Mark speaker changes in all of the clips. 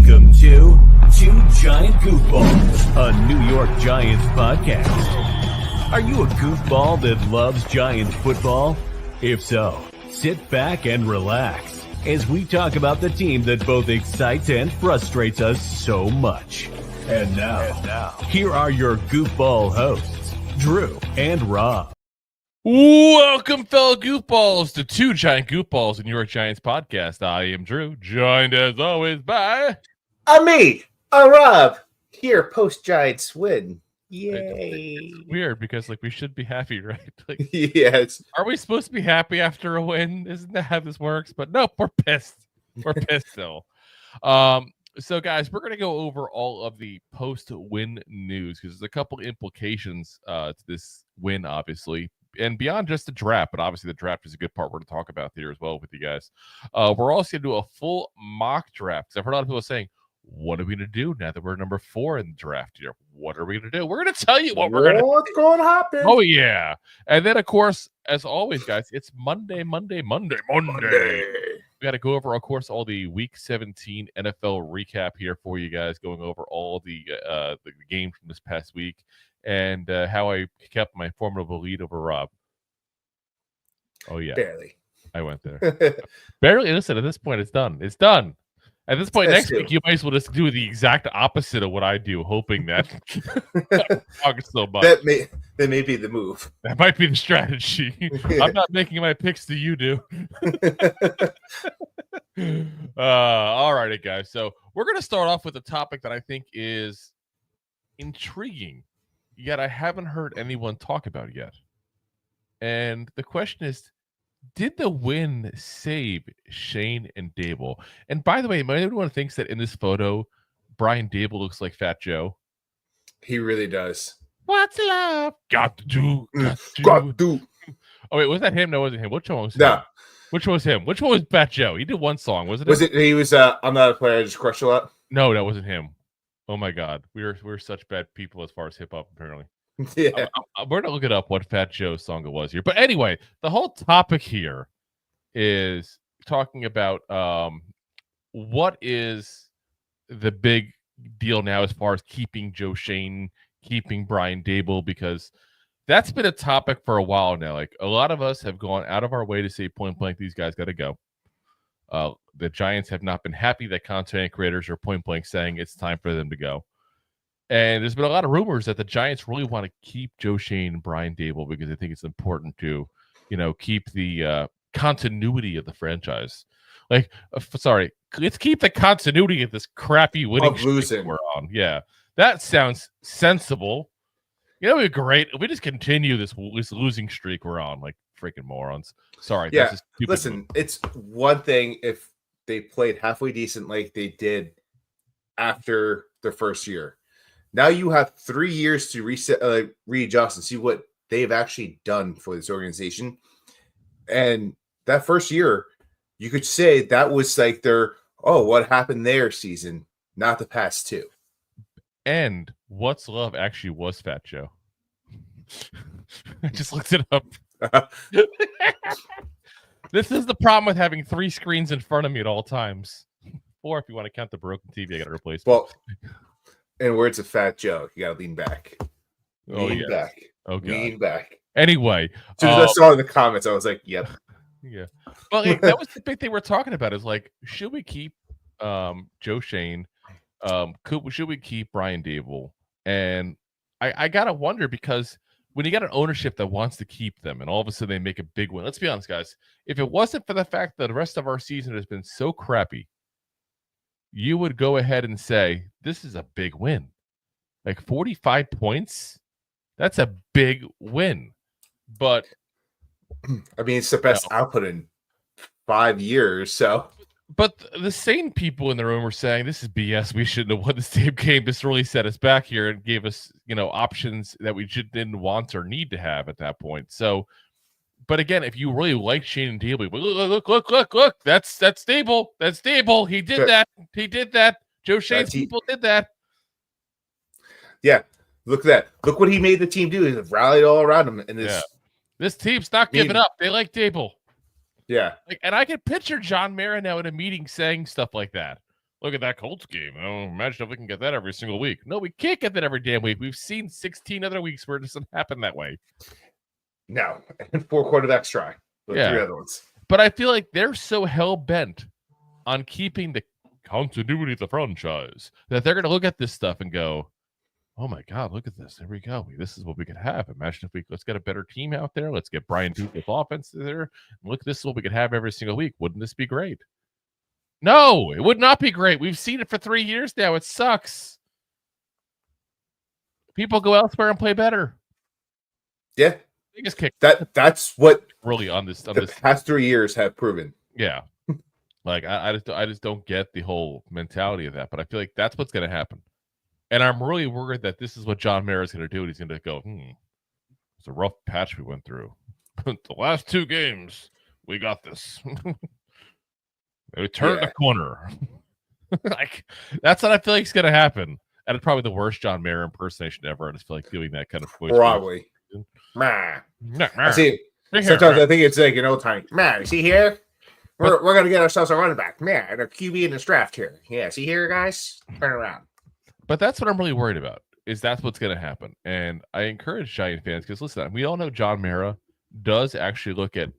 Speaker 1: Welcome to Two Giant Goofballs, a New York Giants podcast. Are you a goofball that loves Giants football? If so, sit back and relax as we talk about the team that both excites and frustrates us so much. And now, here are your goofball hosts, Drew and Rob.
Speaker 2: Welcome, fellow goofballs, to Two Giant Goofballs, the New York Giants podcast. I am Drew, joined as always by...
Speaker 3: me, Rob, here post-Giants win. Yay.
Speaker 2: It's weird because, we should be happy, right?
Speaker 3: Yes.
Speaker 2: Are we supposed to be happy after a win? Isn't that how this works? But nope, we're pissed. We're pissed still. So, guys, we're going to go over all of the post-win news because there's a couple implications to this win, obviously. And beyond just the draft, but obviously the draft is a good part we're going to talk about here as well with you guys. We're also going to do a full mock draft. I've heard a lot of people saying, what are we going to do now that we're number 4 in the draft here? What are we going to do? We're going to tell you what we're going to do.
Speaker 3: What's going to happen?
Speaker 2: Oh, yeah. And then, of course, as always, guys, it's Monday. We got to go over, of course, all the Week 17 NFL recap here for you guys, going over all the games from this past week. And how I kept my formidable lead over Rob. Oh, yeah.
Speaker 3: Barely.
Speaker 2: I went there. Barely. Listen, at this point, it's done. It's done. At this point, next week, you might as well just do the exact opposite of what I do, hoping that talk so much.
Speaker 3: That may be the move.
Speaker 2: That might be the strategy. Yeah. I'm not making my picks that you do. All righty, guys. So we're going to start off with a topic that I think is intriguing, yet I haven't heard anyone talk about yet. And the question is, did the win save Shane and Dable? And by the way, everyone thinks that in this photo, Brian Daboll looks like Fat Joe.
Speaker 3: He really does.
Speaker 2: What's love? Got to do. Oh, wait, was that him? No, it wasn't him. Which one was him?
Speaker 3: No.
Speaker 2: Which one was him? Which one was Fat Joe? He did one song, wasn't it?
Speaker 3: Was it? He was I'm not a player. I just crushed a lot.
Speaker 2: No, that wasn't him. Oh my God, we're such bad people as far as hip hop, apparently.
Speaker 3: Yeah,
Speaker 2: we're gonna look it up what Fat Joe's song it was here. But anyway, the whole topic here is talking about what is the big deal now as far as keeping Joe Shane, keeping Brian Daboll, because that's been a topic for a while now. Like, a lot of us have gone out of our way to say point blank, these guys got to go. The Giants have not been happy that content creators are point blank saying it's time for them to go. And there's been a lot of rumors that the Giants really want to keep Joe Shane and Brian Daboll because they think it's important to, keep the continuity of the franchise. Let's keep the continuity of this crappy winning streak we're on. Yeah, that sounds sensible. It'd be great if we just continue this losing streak we're on, like freaking morons. Sorry.
Speaker 3: Yeah. Listen, it's one thing if they played halfway decent like they did after their first year. Now you have 3 years to reset, readjust, and see what they've actually done for this organization. And that first year, you could say that was like their, what happened there season, not the past two.
Speaker 2: And What's Love actually was Fat Joe. I just looked it up. This is the problem with having 3 screens in front of me at all times. Or if you want to count the broken TV, I got to replace it.
Speaker 3: Well, in words of Fat Joe, you got to lean back. Lean back.
Speaker 2: Oh, God.
Speaker 3: Lean back.
Speaker 2: Anyway.
Speaker 3: As soon as I saw in the comments, I was like, yep.
Speaker 2: Yeah. Well, that was the big thing we're talking about is should we keep Joe Shane? Should we keep Brian Daboll? And I got to wonder because when you got an ownership that wants to keep them and all of a sudden they make a big win, let's be honest, guys. If it wasn't for the fact that the rest of our season has been so crappy, you would go ahead and say, this is a big win. 45 points, that's a big win. But,
Speaker 3: I mean, it's the best output in 5 years, so.
Speaker 2: But the same people in the room were saying, this is BS. We shouldn't have won this damn game. This really set us back here and gave us, options that we didn't want or need to have at that point. So, but again, if you really like Shane and Dble, look, that's Dable. That's Dable. He did that. He did that. Joe Shane's people did that.
Speaker 3: Yeah, look at that. Look what he made the team do. He rallied all around him. And
Speaker 2: this team's not giving up. They like Dable.
Speaker 3: Yeah.
Speaker 2: And I can picture John Mara now in a meeting saying stuff like that. Look at that Colts game. Oh, imagine if we can get that every single week. No, we can't get that every damn week. We've seen 16 other weeks where it doesn't happen that way.
Speaker 3: No, and 4 quarterbacks try. But 3 other ones.
Speaker 2: But I feel like they're so hell-bent on keeping the continuity of the franchise that they're going to look at this stuff and go, oh my God, look at this. There we go. This is what we could have. Imagine if let's get a better team out there. Let's get Brian Duke's offense there. Look, this is what we could have every single week. Wouldn't this be great? No, it would not be great. We've seen it for 3 years now. It sucks. People go elsewhere and play better.
Speaker 3: Yeah.
Speaker 2: Biggest kick.
Speaker 3: That's what
Speaker 2: really on this
Speaker 3: past 3 years have proven.
Speaker 2: Yeah. Like I just don't get the whole mentality of that, but I feel like that's what's going to happen. And I'm really worried that this is what John Mara is going to do. And he's going to go, it's a rough patch we went through. The last 2 games, we got this. We turned the corner. Like, that's what I feel like is going to happen. And it's probably the worst John Mara impersonation ever. I just feel like doing that kind of voice.
Speaker 3: Probably. I see. Sometimes I think it's like an old time. Man, see here? We're going to get ourselves a running back. Man, a QB in this draft here. Yeah, see here, guys? Turn around.
Speaker 2: But that's what I'm really worried about, is that's what's going to happen. And I encourage Giant fans, because listen, we all know John Mara does actually look at,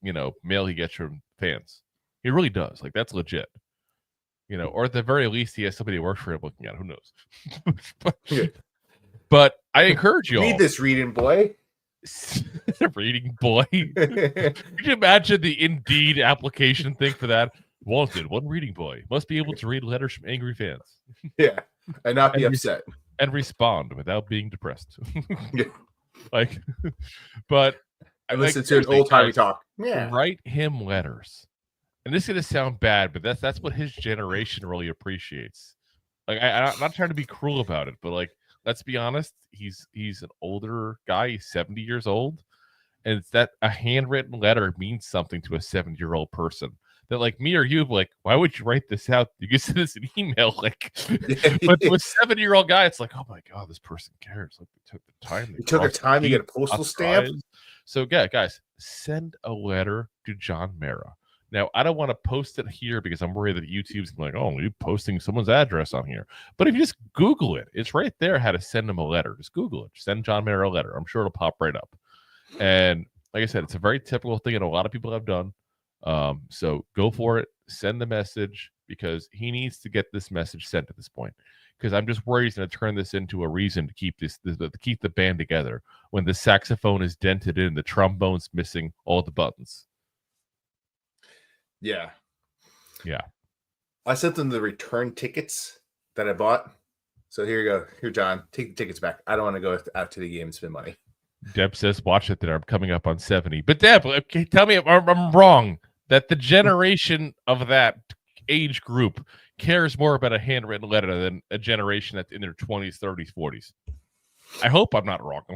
Speaker 2: mail he gets from fans. He really does. Like, that's legit. Or at the very least, he has somebody who works for him looking at it. Who knows? But I encourage you all.
Speaker 3: Read this, reading boy.
Speaker 2: Reading boy. Could you imagine the Indeed application thing for that? Wanted, one reading boy. Must be able to read letters from angry fans.
Speaker 3: Yeah. And not be upset.
Speaker 2: And respond without being depressed. But
Speaker 3: I listen to an old-timey talk. Yeah.
Speaker 2: Write him letters. And this is going to sound bad, but that's what his generation really appreciates. Like, I'm not trying to be cruel about it, but like, let's be honest, he's an older guy. He's 70 years old. And it's that a handwritten letter means something to a 70-year-old person. That like me or you, like, why would you write this out? You can send this an email, like, but to a 70-year-old guy, it's like, oh my God, this person cares. Like, they took the time.
Speaker 3: They took the time to get a postal stamp.
Speaker 2: So yeah, guys, send a letter to John Mara. Now, I don't want to post it here because I'm worried that YouTube's like, oh, you're posting someone's address on here. But if you just Google it, it's right there how to send him a letter. Just Google it. Send John Mara a letter. I'm sure it'll pop right up. And like I said, it's a very typical thing that a lot of people have done. So go for it. Send the message because he needs to get this message sent at this point. Because I'm just worried he's going to turn this into a reason to keep keep the band together when the saxophone is dented in, the trombone's missing all the buttons.
Speaker 3: Yeah.
Speaker 2: Yeah.
Speaker 3: I sent them the return tickets that I bought. So here you go. Here, John, take the tickets back. I don't want to go out to the game and spend money.
Speaker 2: Deb says, watch it there. I'm coming up on 70. But Deb, okay, tell me if I'm wrong, that the generation of that age group cares more about a handwritten letter than a generation that's in their 20s, 30s, 40s. I hope I'm not wrong.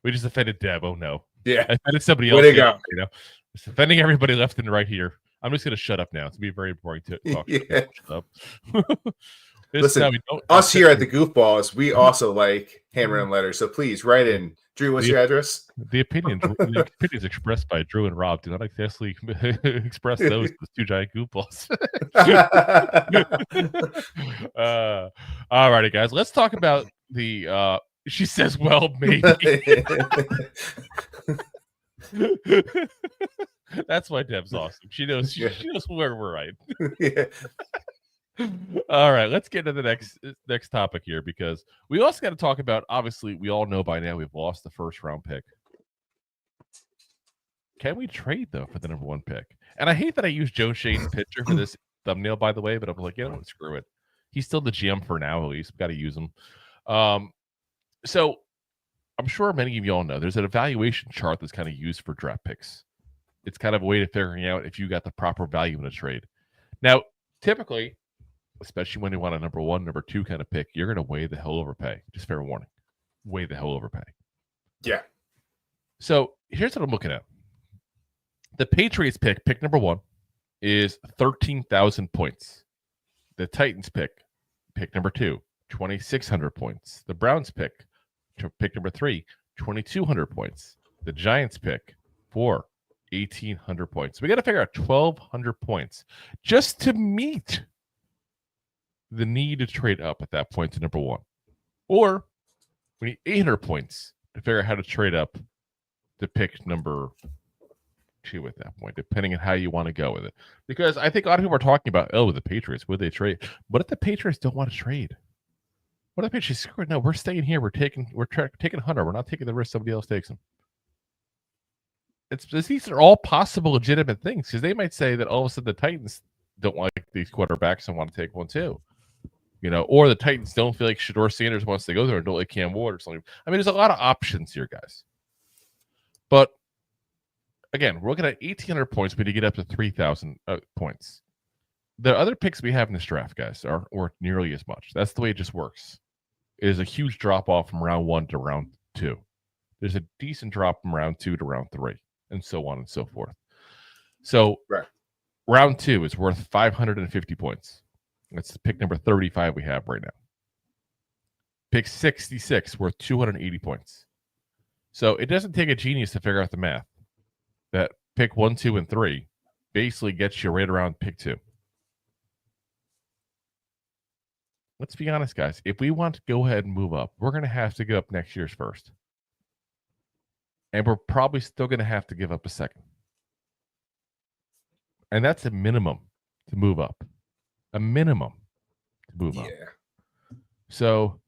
Speaker 2: We just offended Deb. Oh, no.
Speaker 3: Yeah.
Speaker 2: I offended somebody else.
Speaker 3: Way to go.
Speaker 2: Just offending everybody left and right here. I'm just going to shut up now. It's going to be very boring to talk.
Speaker 3: Yeah.
Speaker 2: Shut up.
Speaker 3: Listen, us here at the Goofballs, we also like handwritten letters. So please write in. Drew, what's your address?
Speaker 2: The opinions expressed by Drew and Rob do not exactly express those as 2 Giant Goofballs. All righty, guys. Let's talk about the she says, well, maybe. That's why Deb's awesome. She knows where we're right.
Speaker 3: Yeah.
Speaker 2: All right, let's get to the next topic here because we also got to talk about, obviously, we all know by now we've lost the first round pick. Can we trade, though, for the number 1 pick? And I hate that I used Joe Shane's picture for this thumbnail, by the way, but I'm like, what, screw it. He's still the GM for now, at least. We've got to use him. So I'm sure many of you all know there's an evaluation chart that's kind of used for draft picks. It's kind of a way of figuring out if you got the proper value in a trade. Now, typically, especially when you want a number 1, number 2 kind of pick, you're going to way the hell overpay. Just fair warning. Way the hell overpay.
Speaker 3: Yeah.
Speaker 2: So here's what I'm looking at. The Patriots pick number 1, is 13,000 points. The Titans pick number 2, 2,600 points. The Browns pick number 3, 2,200 points. The Giants pick 4, 1,800 points. We got to figure out 1,200 points just to meet the need to trade up at that point to number 1. Or we need 800 points to figure out how to trade up to pick number 2 at that point, depending on how you want to go with it. Because I think a lot of people are talking about, with the Patriots, would they trade? What if the Patriots don't want to trade? What if the Patriots screw it? No, we're staying here. We're taking Hunter. We're not taking the risk somebody else takes him. These are all possible legitimate things, because they might say that all of a sudden the Titans don't like these quarterbacks and want to take one too. Or the Titans don't feel like Shedeur Sanders wants to go there and don't like Cam Ward or something. I mean, there's a lot of options here, guys. But again, we're looking at 1,800 points. We need to get up to 3,000 points. The other picks we have in this draft, guys, aren't worth nearly as much. That's the way it just works. It is a huge drop off from round 1 to round 2. There's a decent drop from round 2 to round 3, and so on and so forth. So round 2 is worth 550 points. That's pick number 35 we have right now. Pick 66 worth 280 points. So it doesn't take a genius to figure out the math. That pick 1, 2, and 3 basically gets you right around pick 2. Let's be honest, guys. If we want to go ahead and move up, we're going to have to give up next year's first. And we're probably still going to have to give up a second. And that's a minimum to move up. A minimum to move up. So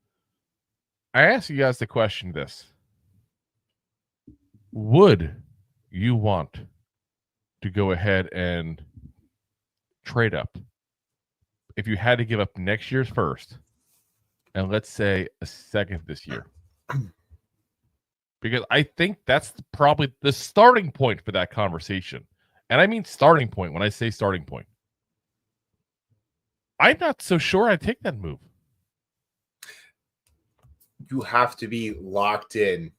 Speaker 2: I ask you guys the question this. Would you want to go ahead and trade up if you had to give up next year's first and let's say a second this year? Because I think that's probably the starting point for that conversation. And I mean starting point when I say starting point. I'm not so sure I'd take that move.
Speaker 3: You have to be locked in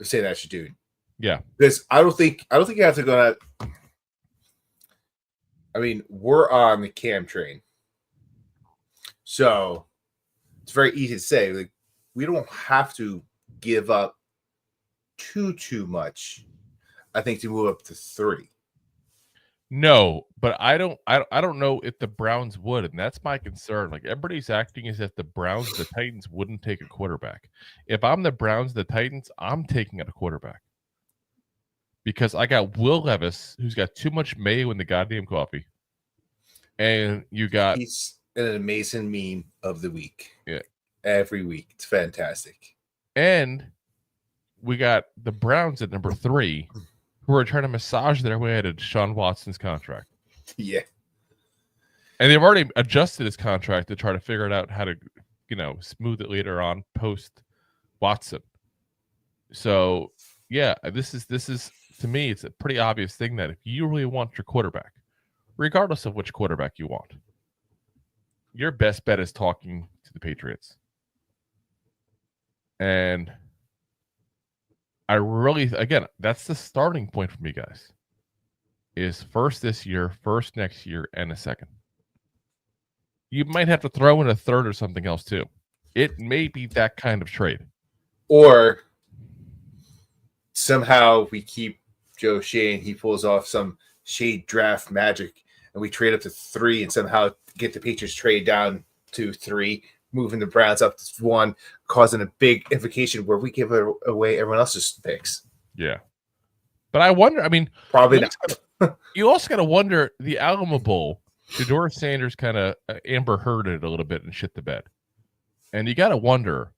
Speaker 3: to say that's your dude.
Speaker 2: Yeah.
Speaker 3: Because I don't think you have to go to. I mean, we're on the Cam train. So it's very easy to say. Like, we don't have to give up too much, I think, to move up to 3.
Speaker 2: No, but I don't know if the Browns would, and that's my concern. Like, everybody's acting as if the Titans wouldn't take a quarterback. If I'm the Browns, the Titans, I'm taking a quarterback. Because I got Will Levis, who's got too much mayo in the goddamn coffee. And you got...
Speaker 3: He's an amazing meme of the week.
Speaker 2: Yeah.
Speaker 3: Every week. It's fantastic.
Speaker 2: And we got the Browns at number 3, who are trying to massage their way out of Deshaun Watson's contract.
Speaker 3: Yeah.
Speaker 2: And they've already adjusted his contract to try to figure it out how to, smooth it later on post Watson. So, yeah, this is to me, it's a pretty obvious thing that if you really want your quarterback, regardless of which quarterback you want, your best bet is talking to the Patriots. And I really, again, that's the starting point for me, guys, is first this year, first next year, and a second. You might have to throw in a third or something else, too. It may be that kind of trade.
Speaker 3: Or somehow we keep Joe Shane, he pulls off some shade draft magic, and we trade up to 3 and somehow get the Patriots trade down to 3, moving the Browns up to 1, causing a big implication where we give away everyone else's picks.
Speaker 2: Yeah. But I wonder, I mean,
Speaker 3: probably not.
Speaker 2: You also got to wonder the Alamo Bowl. Shedeur Sanders kind of Amber Hearded a little bit and shit the bed. And you got to wonder,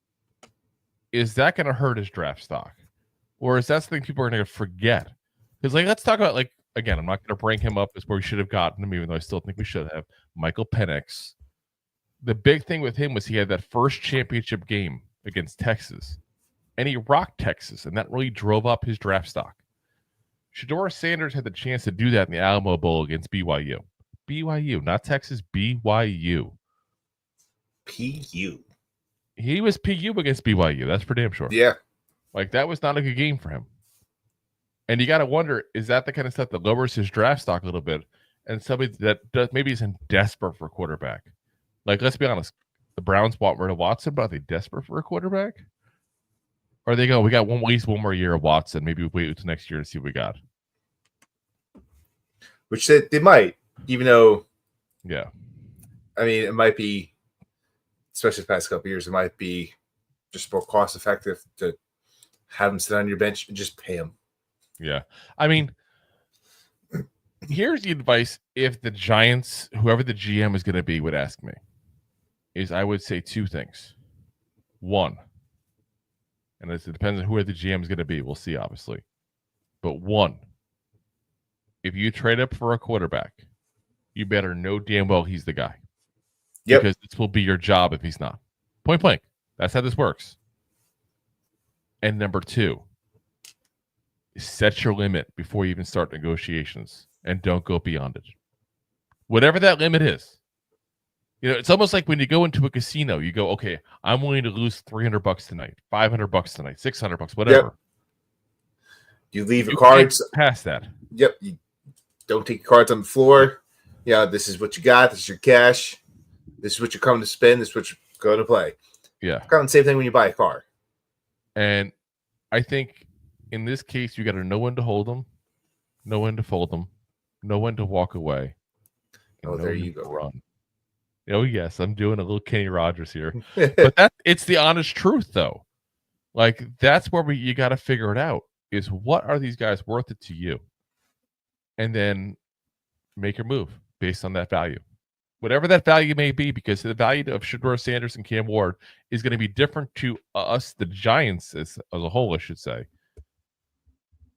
Speaker 2: is that going to hurt his draft stock? Or is that something people are going to forget? Because, let's talk about, again, I'm not going to bring him up as where we should have gotten him, even though I still think we should have. Michael Penix. The big thing with him was he had that first championship game against Texas. And he rocked Texas, and that really drove up his draft stock. Shedeur Sanders had the chance to do that in the Alamo Bowl against BYU. BYU, not Texas, BYU.
Speaker 3: PU.
Speaker 2: He was PU against BYU. That's for damn sure.
Speaker 3: Yeah.
Speaker 2: That was not a good game for him. And you got to wonder, is that the kind of stuff that lowers his draft stock a little bit? And somebody that maybe isn't desperate for a quarterback. Let's be honest. The Browns bought rid of Watson, but are they desperate for a quarterback? Or are they going, we got at least one more year of Watson. Maybe we wait until next year to see what we got.
Speaker 3: Which they might, even though.
Speaker 2: Yeah.
Speaker 3: I mean, it might be, especially the past couple of years, it might be just more cost effective to have him sit on your bench and just pay him.
Speaker 2: Yeah. I mean, here's the advice if the Giants, whoever the GM is going to be, would ask me, is I would say two things. One, and it depends on who the GM is going to be. We'll see, obviously. But one, if you trade up for a quarterback, you better know damn well he's the guy.
Speaker 3: Yep.
Speaker 2: Because this will be your job if he's not. Point blank. That's how this works. And number two, set your limit before you even start negotiations and don't go beyond it. Whatever that limit is. You know, it's almost like when you go into a casino, you go, okay, I'm willing to lose $300 tonight, $500 tonight, $600, whatever.
Speaker 3: Yep. You leave your cards
Speaker 2: past that.
Speaker 3: Yep. You don't take your cards on the floor. Yeah, this is what you got. This is your cash. This is what you're coming to spend. This is what you're going to play.
Speaker 2: Yeah.
Speaker 3: Kind of the same thing when you buy a car.
Speaker 2: And I think in this case, you got to know when to hold them, know when to fold them, know when to walk away.
Speaker 3: Oh, there you go.
Speaker 2: Run. Oh, yes, I'm doing a little Kenny Rogers here. But it's the honest truth, though. Like, that's where you got to figure it out, is what are these guys worth it to you? And then make your move based on that value. Whatever that value may be, because the value of Shedeur Sanders and Cam Ward is going to be different to us, the Giants, as a whole, I should say,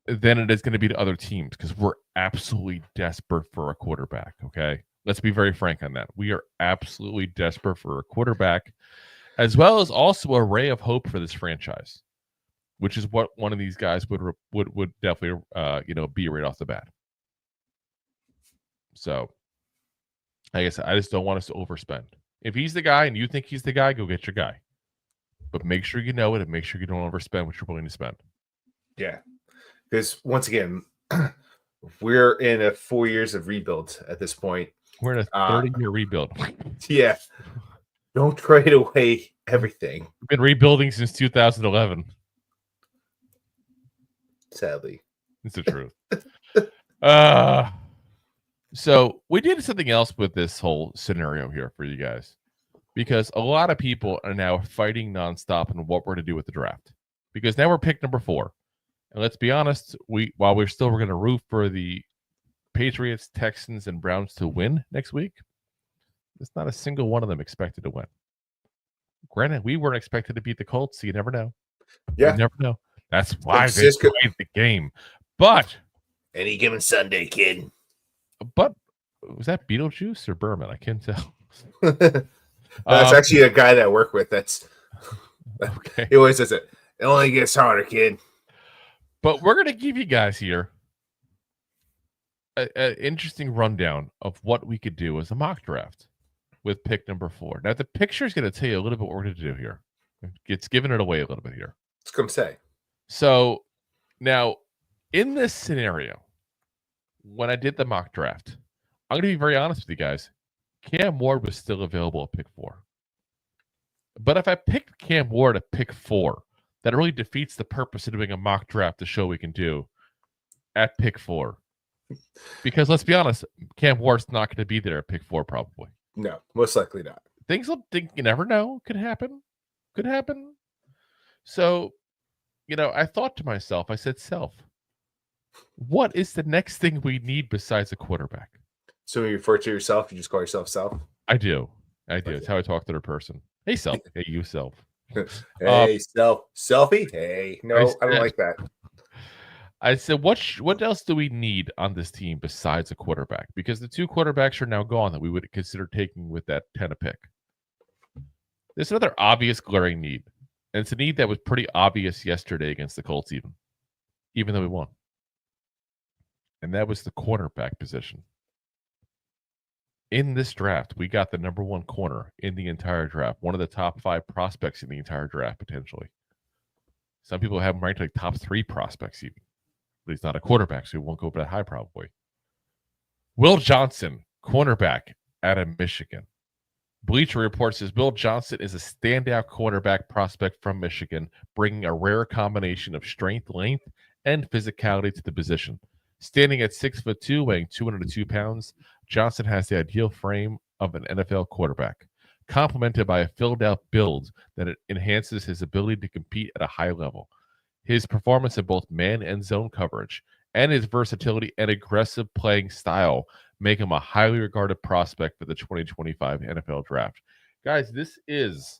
Speaker 2: than it is going to be to other teams, because we're absolutely desperate for a quarterback, okay? Let's be very frank on that. We are absolutely desperate for a quarterback, as well as also a ray of hope for this franchise, which is what one of these guys would definitely be right off the bat. So, like I said, I just don't want us to overspend. If he's the guy and you think he's the guy, go get your guy. But make sure you know it and make sure you don't overspend what you're willing to spend.
Speaker 3: Yeah. Because once again, we're in a 4 years of rebuild at this point.
Speaker 2: We're in a 30-year rebuild.
Speaker 3: Yeah. Don't trade away everything.
Speaker 2: We've been rebuilding since 2011.
Speaker 3: Sadly.
Speaker 2: It's the truth. So we did something else with this whole scenario here for you guys, because a lot of people are now fighting nonstop on what we're going to do with the draft, because now we're pick number 4. And let's be honest, while we're going to root for the Patriots, Texans, and Browns to win next week, there's not a single one of them expected to win. Granted, we weren't expected to beat the Colts, so you never know.
Speaker 3: Yeah.
Speaker 2: You never know. That's why they played the game. But
Speaker 3: any given Sunday, kid.
Speaker 2: But was that Beetlejuice or Berman? I can't tell.
Speaker 3: That's actually a guy that I work with. That's
Speaker 2: okay.
Speaker 3: He always says it. It only gets harder, kid.
Speaker 2: But we're going to give you guys here an interesting rundown of what we could do as a mock draft with pick number 4. Now, the picture is going to tell you a little bit what we're going to do here. It's giving it away a little bit here.
Speaker 3: It's going to say.
Speaker 2: So now, in this scenario, when I did the mock draft, I'm going to be very honest with you guys. Cam Ward was still available at pick 4. But if I picked Cam Ward at pick 4, that really defeats the purpose of doing a mock draft to show we can do at pick 4. Because let's be honest, Cam Ward's not going to be there at pick 4 probably.
Speaker 3: No, most likely not.
Speaker 2: You never know. Could happen. So, I thought to myself, I said, what is the next thing we need besides a quarterback?
Speaker 3: So when you refer to yourself, you just call yourself Self?
Speaker 2: I do.
Speaker 3: Okay.
Speaker 2: It's how I talk to the person. Hey, Self. Hey, you, Self.
Speaker 3: Hey, Self. Selfie? Hey. No, I don't like that.
Speaker 2: I said, what else do we need on this team besides a quarterback? Because the 2 quarterbacks are now gone that we would consider taking with that 10 a pick. There's another obvious glaring need. And it's a need that was pretty obvious yesterday against the Colts even though we won. And that was the cornerback position. In this draft, we got the number 1 corner in the entire draft. One of the top 5 prospects in the entire draft, potentially. Some people have him ranked like top 3 prospects even. But he's not a quarterback, so he won't go that high probably. Will Johnson, cornerback out of Michigan. Bleacher Report says Will Johnson is a standout cornerback prospect from Michigan, bringing a rare combination of strength, length, and physicality to the position. Standing at 6'2", weighing 202 pounds, Johnson has the ideal frame of an NFL quarterback, complemented by a filled-out build that enhances his ability to compete at a high level. His performance in both man and zone coverage and his versatility and aggressive playing style make him a highly regarded prospect for the 2025 NFL Draft. Guys, there's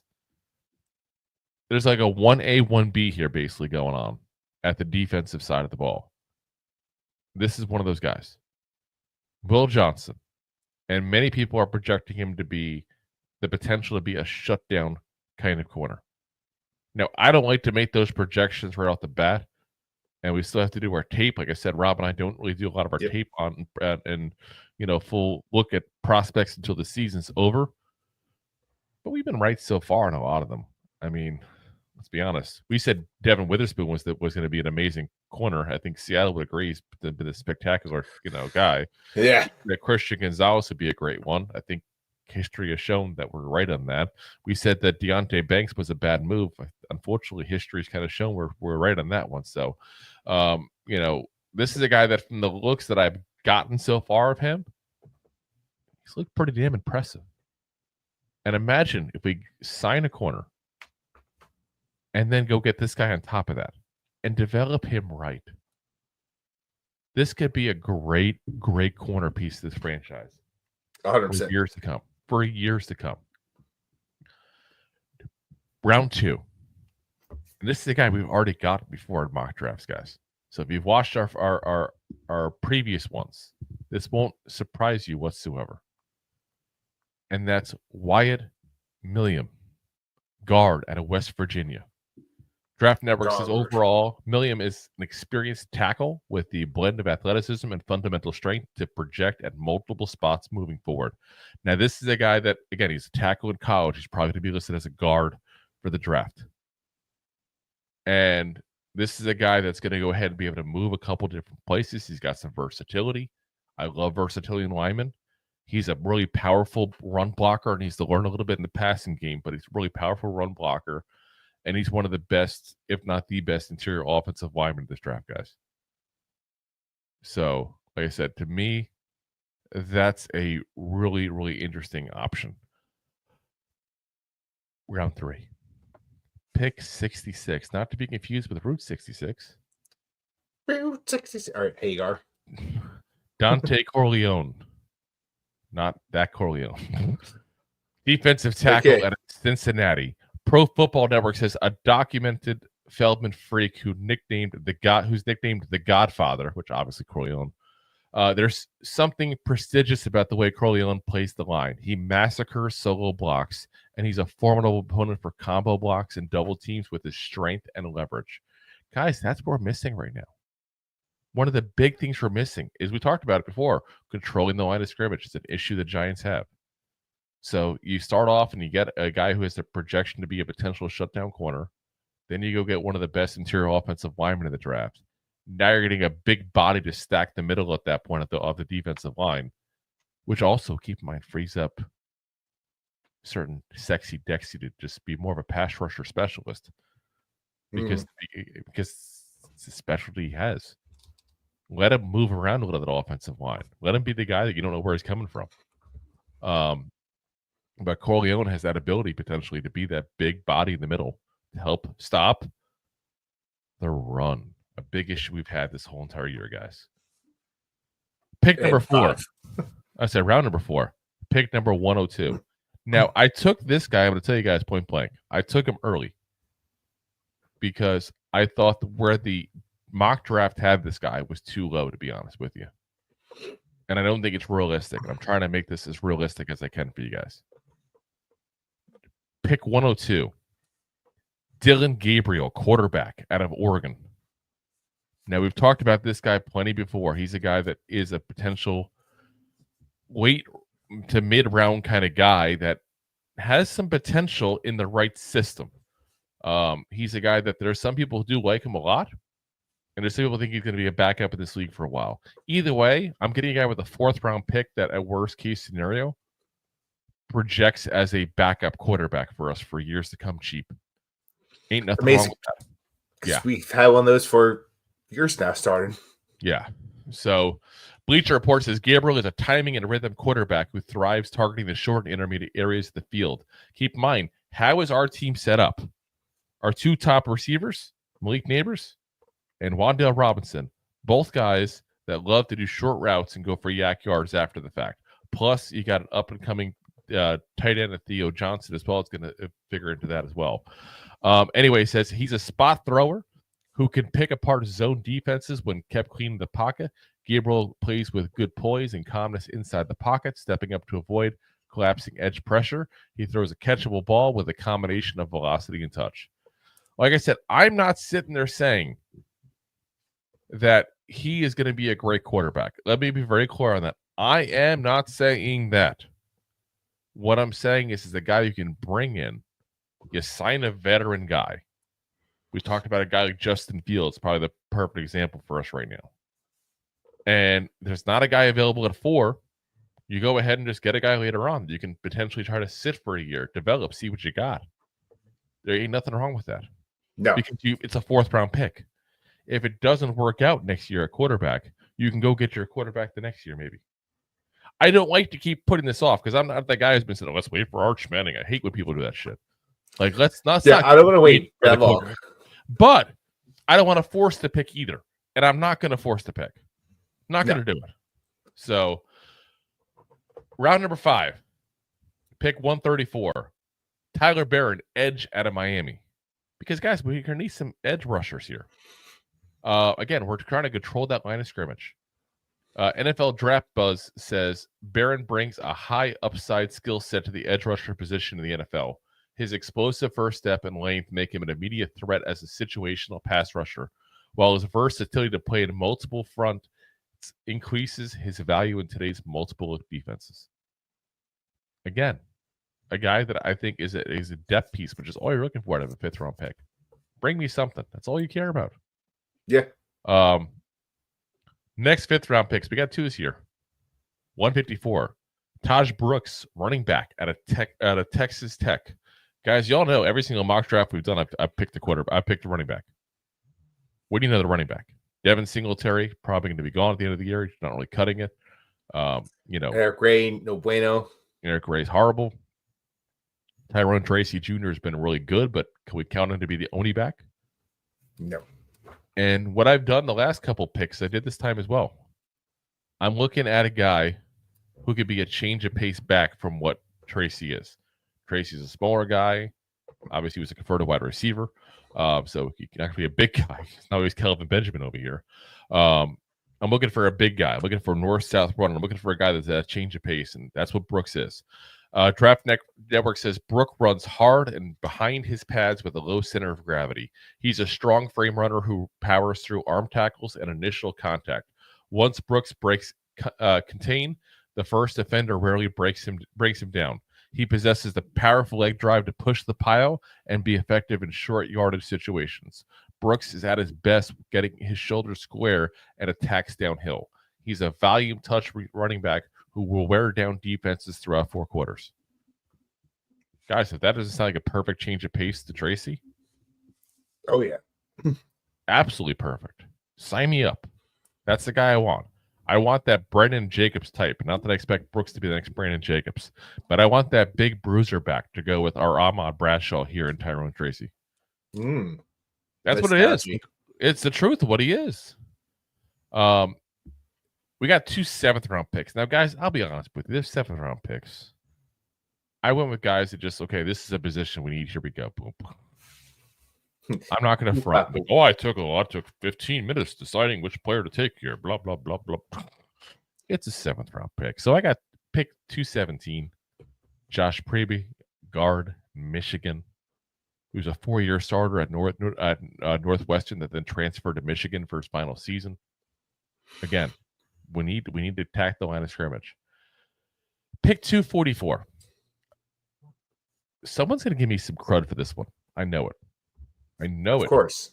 Speaker 2: like a 1A, 1B here basically going on at the defensive side of the ball. This is one of those guys. Will Johnson. And many people are projecting him to be the potential to be a shutdown kind of corner. Now, I don't like to make those projections right off the bat, and we still have to do our tape. Like I said, Rob and I don't really do a lot of our tape on and full look at prospects until the season's over. But we've been right so far in a lot of them. I mean, let's be honest. We said Devin Witherspoon was going to be an amazing corner. I think Seattle would agree he's been a spectacular, guy.
Speaker 3: Yeah.
Speaker 2: That Christian Gonzalez would be a great one. I think history has shown that we're right on that. We said that Deonte Banks was a bad move. Unfortunately, history's kind of shown we're right on that one. So, this is a guy that from the looks that I've gotten so far of him, he's looked pretty damn impressive. And imagine if we sign a corner and then go get this guy on top of that and develop him right. This could be a great, great corner piece to this franchise.
Speaker 3: 100%.
Speaker 2: For years to come. For years to come. Round 2. And this is a guy we've already got before in mock drafts, guys. So if you've watched our previous ones, this won't surprise you whatsoever. And that's Wyatt Melom, guard out of West Virginia. Draft Network says overall, Melom is an experienced tackle with the blend of athleticism and fundamental strength to project at multiple spots moving forward. Now, this is a guy that, again, he's a tackle in college. He's probably going to be listed as a guard for the draft. And this is a guy that's going to go ahead and be able to move a couple different places. He's got some versatility. I love versatility in linemen. He's a really powerful run blocker, and needs to learn a little bit in the passing game, but he's a really powerful run blocker. And he's one of the best, if not the best, interior offensive lineman in this draft, guys. So, like I said, to me, that's a really, really interesting option. Round 3. Pick 66. Not to be confused with Route 66.
Speaker 3: Route 66. All right, Hagar.
Speaker 2: Dante Corleone. Not that Corleone. Defensive tackle at Cincinnati. Pro Football Network says a documented Feldman freak who's nicknamed the Godfather, which obviously Corleone. There's something prestigious about the way Corleone plays the line. He massacres solo blocks, and he's a formidable opponent for combo blocks and double teams with his strength and leverage. Guys, that's what we're missing right now. One of the big things we're missing is, we talked about it before, controlling the line of scrimmage. It's an issue the Giants have. So you start off and you get a guy who has the projection to be a potential shutdown corner. Then you go get one of the best interior offensive linemen in the draft. Now you're getting a big body to stack the middle at that point of the defensive line, which also, keep in mind, frees up certain sexy Dexy to just be more of a pass rusher specialist because it's a specialty he has. Let him move around a little bit offensive line. Let him be the guy that you don't know where he's coming from. But Corleone has that ability potentially to be that big body in the middle to help stop the run. A big issue we've had this whole entire year, guys. Pick number 4. I said round number 4. Pick number 102. Now, I took this guy. I'm going to tell you guys point blank. I took him early because I thought where the mock draft had this guy was too low, to be honest with you. And I don't think it's realistic. I'm trying to make this as realistic as I can for you guys. Pick 102. Dylan Gabriel, quarterback out of Oregon. Now, we've talked about this guy plenty before. He's a guy that is a potential late to mid-round kind of guy that has some potential in the right system. He's a guy that there's some people who do like him a lot, and there's some people think he's going to be a backup in this league for a while. Either way, I'm getting a guy with a 4th-round pick that, at worst-case scenario, projects as a backup quarterback for us for years to come cheap. Ain't nothing wrong with that. Yeah.
Speaker 3: We've had one of those for years now started.
Speaker 2: Yeah. So, Bleacher Report says Gabriel is a timing and rhythm quarterback who thrives targeting the short and intermediate areas of the field. Keep in mind, how is our team set up? Our 2 top receivers, Malik Neighbors and Wan'Dale Robinson, both guys that love to do short routes and go for yak yards after the fact. Plus, you got an up-and-coming tight end of Theo Johnson as well. It's going to figure into that as well. Anyway, he says he's a spot thrower who can pick apart zone defenses when kept clean in the pocket. Gabriel plays with good poise and calmness inside the pocket, stepping up to avoid collapsing edge pressure. He throws a catchable ball with a combination of velocity and touch. Like I said, I'm not sitting there saying that he is going to be a great quarterback. Let me be very clear on that. I am not saying that. What I'm saying is a guy you can bring in. You sign a veteran guy. We talked about a guy like Justin Fields, probably the perfect example for us right now. And there's not a guy available at 4. You go ahead and just get a guy later on that you can potentially try to sit for a year, develop, see what you got. There ain't nothing wrong with that.
Speaker 3: No.
Speaker 2: Because it's a 4th-round pick. If it doesn't work out next year at quarterback, you can go get your quarterback the next year maybe. I don't like to keep putting this off because I'm not the guy who's been saying, let's wait for Arch Manning. I hate when people do that shit. Like, let's not.
Speaker 3: Yeah, I don't want to wait that long.
Speaker 2: But I don't want to force the pick either. And I'm not going to force the pick. Not going to do it. So, round number 5, pick 134, Tyler Barron, edge out of Miami. Because, guys, we're going to need some edge rushers here. Again, we're trying to control that line of scrimmage. NFL Draft Buzz says Barron brings a high upside skill set to the edge rusher position in the NFL. His explosive first step and length make him an immediate threat as a situational pass rusher, while his versatility to play in multiple fronts increases his value in today's multiple look defenses. Again, a guy that I think is a depth piece, which is all you're looking for out of a 5th-round pick. Bring me something. That's all you care about.
Speaker 3: Yeah.
Speaker 2: Next 5th-round picks. We got 2 this year. 154. Taj Brooks, running back out of Texas Tech. Guys, y'all know every single mock draft we've done, I've picked the quarterback. I picked the running back. What do you know the running back? Devin Singletary, probably going to be gone at the end of the year. He's not really cutting it.
Speaker 3: Eric Gray, no bueno.
Speaker 2: Eric Gray's horrible. Tyrone Tracy Jr. has been really good, but can we count him to be the only back?
Speaker 3: No.
Speaker 2: And what I've done the last couple picks, I did this time as well. I'm looking at a guy who could be a change of pace back from what Tracy is. Tracy's a smaller guy. Obviously, he was a converted wide receiver. So he can actually be a big guy. It's not always Kelvin Benjamin over here. I'm looking for a big guy. I'm looking for a north-south runner. I'm looking for a guy that's a change of pace, and that's what Brooks is. Draft Network says Brook runs hard and behind his pads with a low center of gravity. He's a strong frame runner who powers through arm tackles and initial contact. Once Brooks breaks contain, the first defender rarely breaks him down. He possesses the powerful leg drive to push the pile and be effective in short yardage situations. Brooks is at his best getting his shoulders square and attacks downhill. He's a volume touch running back who will wear down defenses throughout 4 quarters. Guys, if that doesn't sound like a perfect change of pace to Tracy.
Speaker 3: Oh, yeah.
Speaker 2: Absolutely perfect. Sign me up. That's the guy I want. I want that Brendan Jacobs type. Not that I expect Brooks to be the next Brandon Jacobs, but I want that big bruiser back to go with our Ahmad Bradshaw here in Tyrone Tracy. That's what it is. It's the truth of what he is. We got 2 7th-round picks. Now, guys, I'll be honest with you. There's 7th-round picks. I went with guys that just, okay, this is a position we need. Here we go. Boom. I'm not going to front. I took 15 minutes deciding which player to take here. Blah, blah, blah, blah. It's a 7th-round pick. So I got pick 217. Josh Preby, guard, Michigan, who's a 4-year starter at Northwestern that then transferred to Michigan for his final season. Again, we need to attack the line of scrimmage. Pick 244. Someone's going to give me some crud for this one. I know it. Of
Speaker 3: course.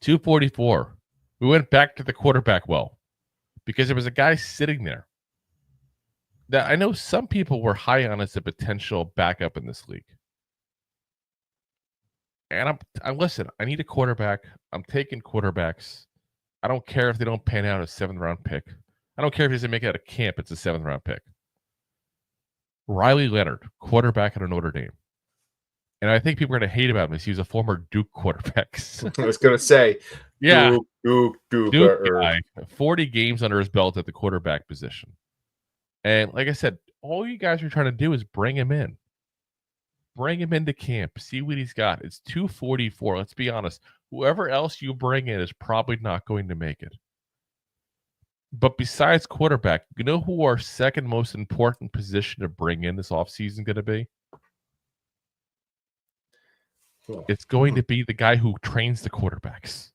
Speaker 2: 244. We went back to the quarterback well because there was a guy sitting there that I know some people were high on as a potential backup in this league. And I'm listen, I need a quarterback. I'm taking quarterbacks. I don't care if they don't pan out a 7th-round pick. I don't care if he doesn't make it out of camp. It's a 7th-round pick. Riley Leonard, quarterback at Notre Dame. And I think people are going to hate about him because he was a former Duke quarterback.
Speaker 3: I was going to say,
Speaker 2: yeah,
Speaker 3: Duke
Speaker 2: guy, 40 games under his belt at the quarterback position. And like I said, all you guys are trying to do is bring him in. Bring him into camp. See what he's got. It's 244. Let's be honest. Whoever else you bring in is probably not going to make it. But besides quarterback, you know who our second most important position to bring in this offseason going to be? It's going to be the guy who trains the quarterbacks.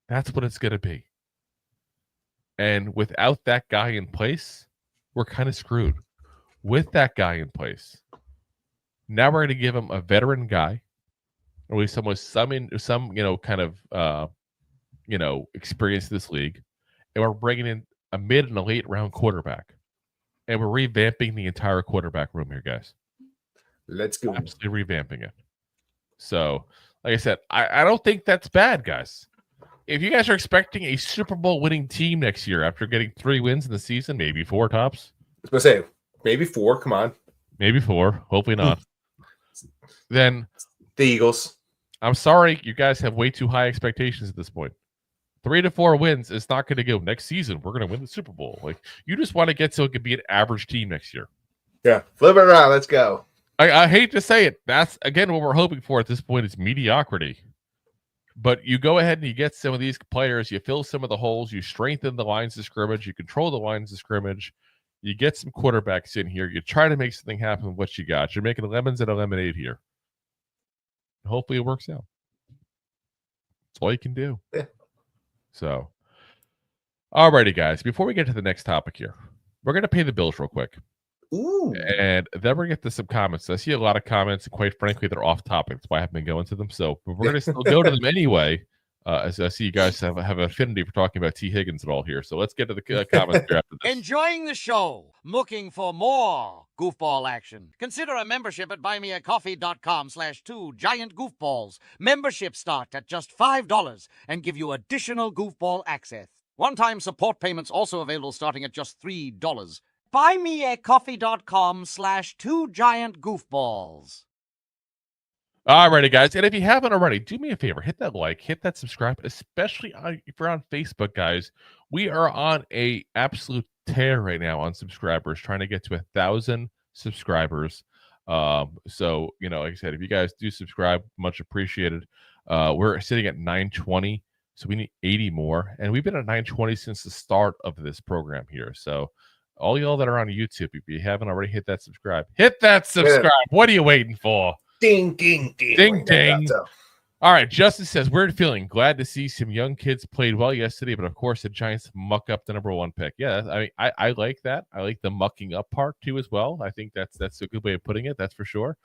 Speaker 2: That's what it's going to be. And without that guy in place, we're kind of screwed. With that guy in place, now we're going to give him a veteran guy, or at least someone with some kind of experience in this league, and we're bringing in a mid and a late round quarterback, and we're revamping the entire quarterback room here, guys.
Speaker 3: Let's go.
Speaker 2: Absolutely revamping it. So, like I said, I don't think that's bad, guys. If you guys are expecting a Super Bowl winning team next year after getting 3 wins in the season, maybe 4 tops.
Speaker 3: I was going to say, maybe 4. Come on.
Speaker 2: Maybe 4. Hopefully not. Then
Speaker 3: the Eagles.
Speaker 2: I'm sorry, you guys have way too high expectations at this point. 3 to 4 wins is not going to go. Next season, we're going to win the Super Bowl. Like, you just want to get so it could be an average team next year.
Speaker 3: Yeah, flip it around. Let's go.
Speaker 2: I hate to say it. That's, again, what we're hoping for at this point is mediocrity. But you go ahead and you get some of these players, you fill some of the holes, you strengthen the lines of scrimmage, you control the lines of scrimmage, you get some quarterbacks in here, you try to make something happen with what you got. You're making lemons and a lemonade here. Hopefully it works out. That's all you can do.
Speaker 3: Yeah.
Speaker 2: So, alrighty, guys. Before we get to the next topic here, we're going to pay the bills real quick.
Speaker 3: Ooh.
Speaker 2: And then we're going to get to some comments. I see a lot of comments, and quite frankly, they're off topic. That's why I haven't been going to them. So we're going to still go to them anyway, as I see you guys have an affinity for talking about T. Higgins and all here. So let's get to the comments here after this.
Speaker 4: Enjoying the show? Looking for more goofball action? Consider a membership at buymeacoffee.com/2giantgoofballs. Memberships start at just $5 and give you additional goofball access. One-time support payments also available starting at just $3. buymeacoffee.com/2giantgoofballs.
Speaker 2: Alrighty, guys. And if you haven't already, do me a favor. Hit that like, hit that subscribe, especially if you're on Facebook, guys. We are on a absolute tear right now on subscribers, trying to get to 1,000 subscribers. So, like I said, if you guys do subscribe, much appreciated. We're sitting at 920, so we need 80 more. And we've been at 920 since the start of this program here. So all y'all that are on YouTube, if you haven't already hit that subscribe, hit that subscribe. What are you waiting for?
Speaker 3: Ding, ding, ding.
Speaker 2: Ding, ding. All right. Justin says, weird feeling. Glad to see some young kids played well yesterday, but of course the Giants muck up the number 1 pick. Yeah, I mean, I like that. I like the mucking up part too as well. I think that's a good way of putting it. That's for sure.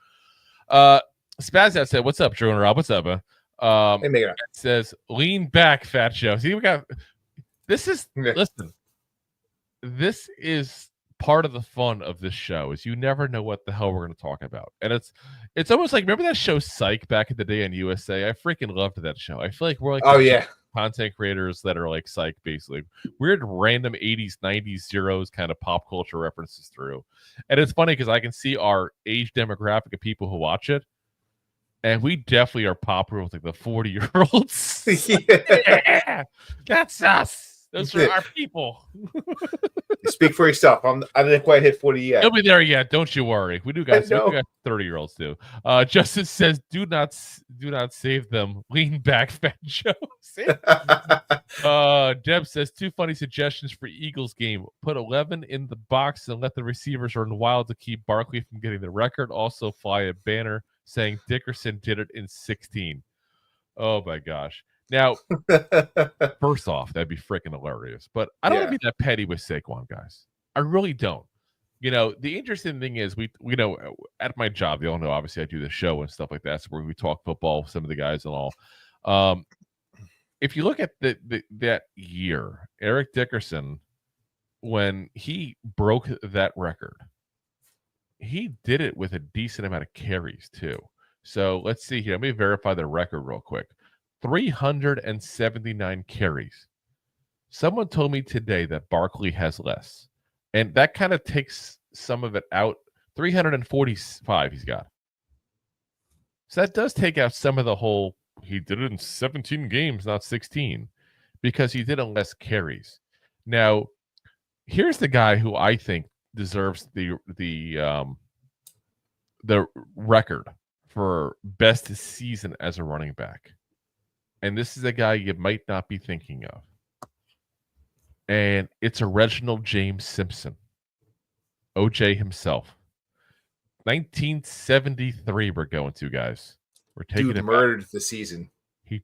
Speaker 2: Spaz said, what's up, Drew and Rob? What's up,
Speaker 3: Hey,
Speaker 2: it says, lean back, Fat Joe. See, we got listen. This is part of the fun of this show is you never know what the hell we're going to talk about. And it's almost like, remember that show Psych back in the day on USA? I freaking loved that show. I feel like we're like content creators that are like Psych, basically. Weird random 80s, 90s, zeros kind of pop culture references through. And it's funny because I can see our age demographic of people who watch it. And we definitely are popular with like the 40-year-olds. Yeah, that's us. Those are our people.
Speaker 3: Speak for yourself. I didn't quite hit 40 yet.
Speaker 2: He'll be there yet. Don't you worry. We do guys. We got 30-year-olds too. Justice says, "Do not save them. Lean back, Fat Joe." Deb says, 2 funny suggestions for Eagles game: put 11 in the box and let the receivers run wild to keep Barkley from getting the record. Also, fly a banner saying Dickerson did it in 16. Oh my gosh. Now, first off, that'd be freaking hilarious. But I don't want to be that petty with Saquon, guys. I really don't. The interesting thing is we at my job, you all know, obviously I do the show and stuff like that, so where we talk football with some of the guys and all. If you look at that year, Eric Dickerson, when he broke that record, he did it with a decent amount of carries too. So let's see here. Let me verify the record real quick. 379 carries. Someone told me today that Barkley has less, and that kind of takes some of it out. 345 he's got. So that does take out some of the whole, he did it in 17 games, not 16, because he did it less carries. Now, here's the guy who I think deserves the record for best season as a running back. And this is a guy you might not be thinking of. And it's a Reginald James Simpson, OJ himself. 1973 we're going to, guys. We're taking
Speaker 3: Dude
Speaker 2: it
Speaker 3: murdered
Speaker 2: back.
Speaker 3: the season.
Speaker 2: He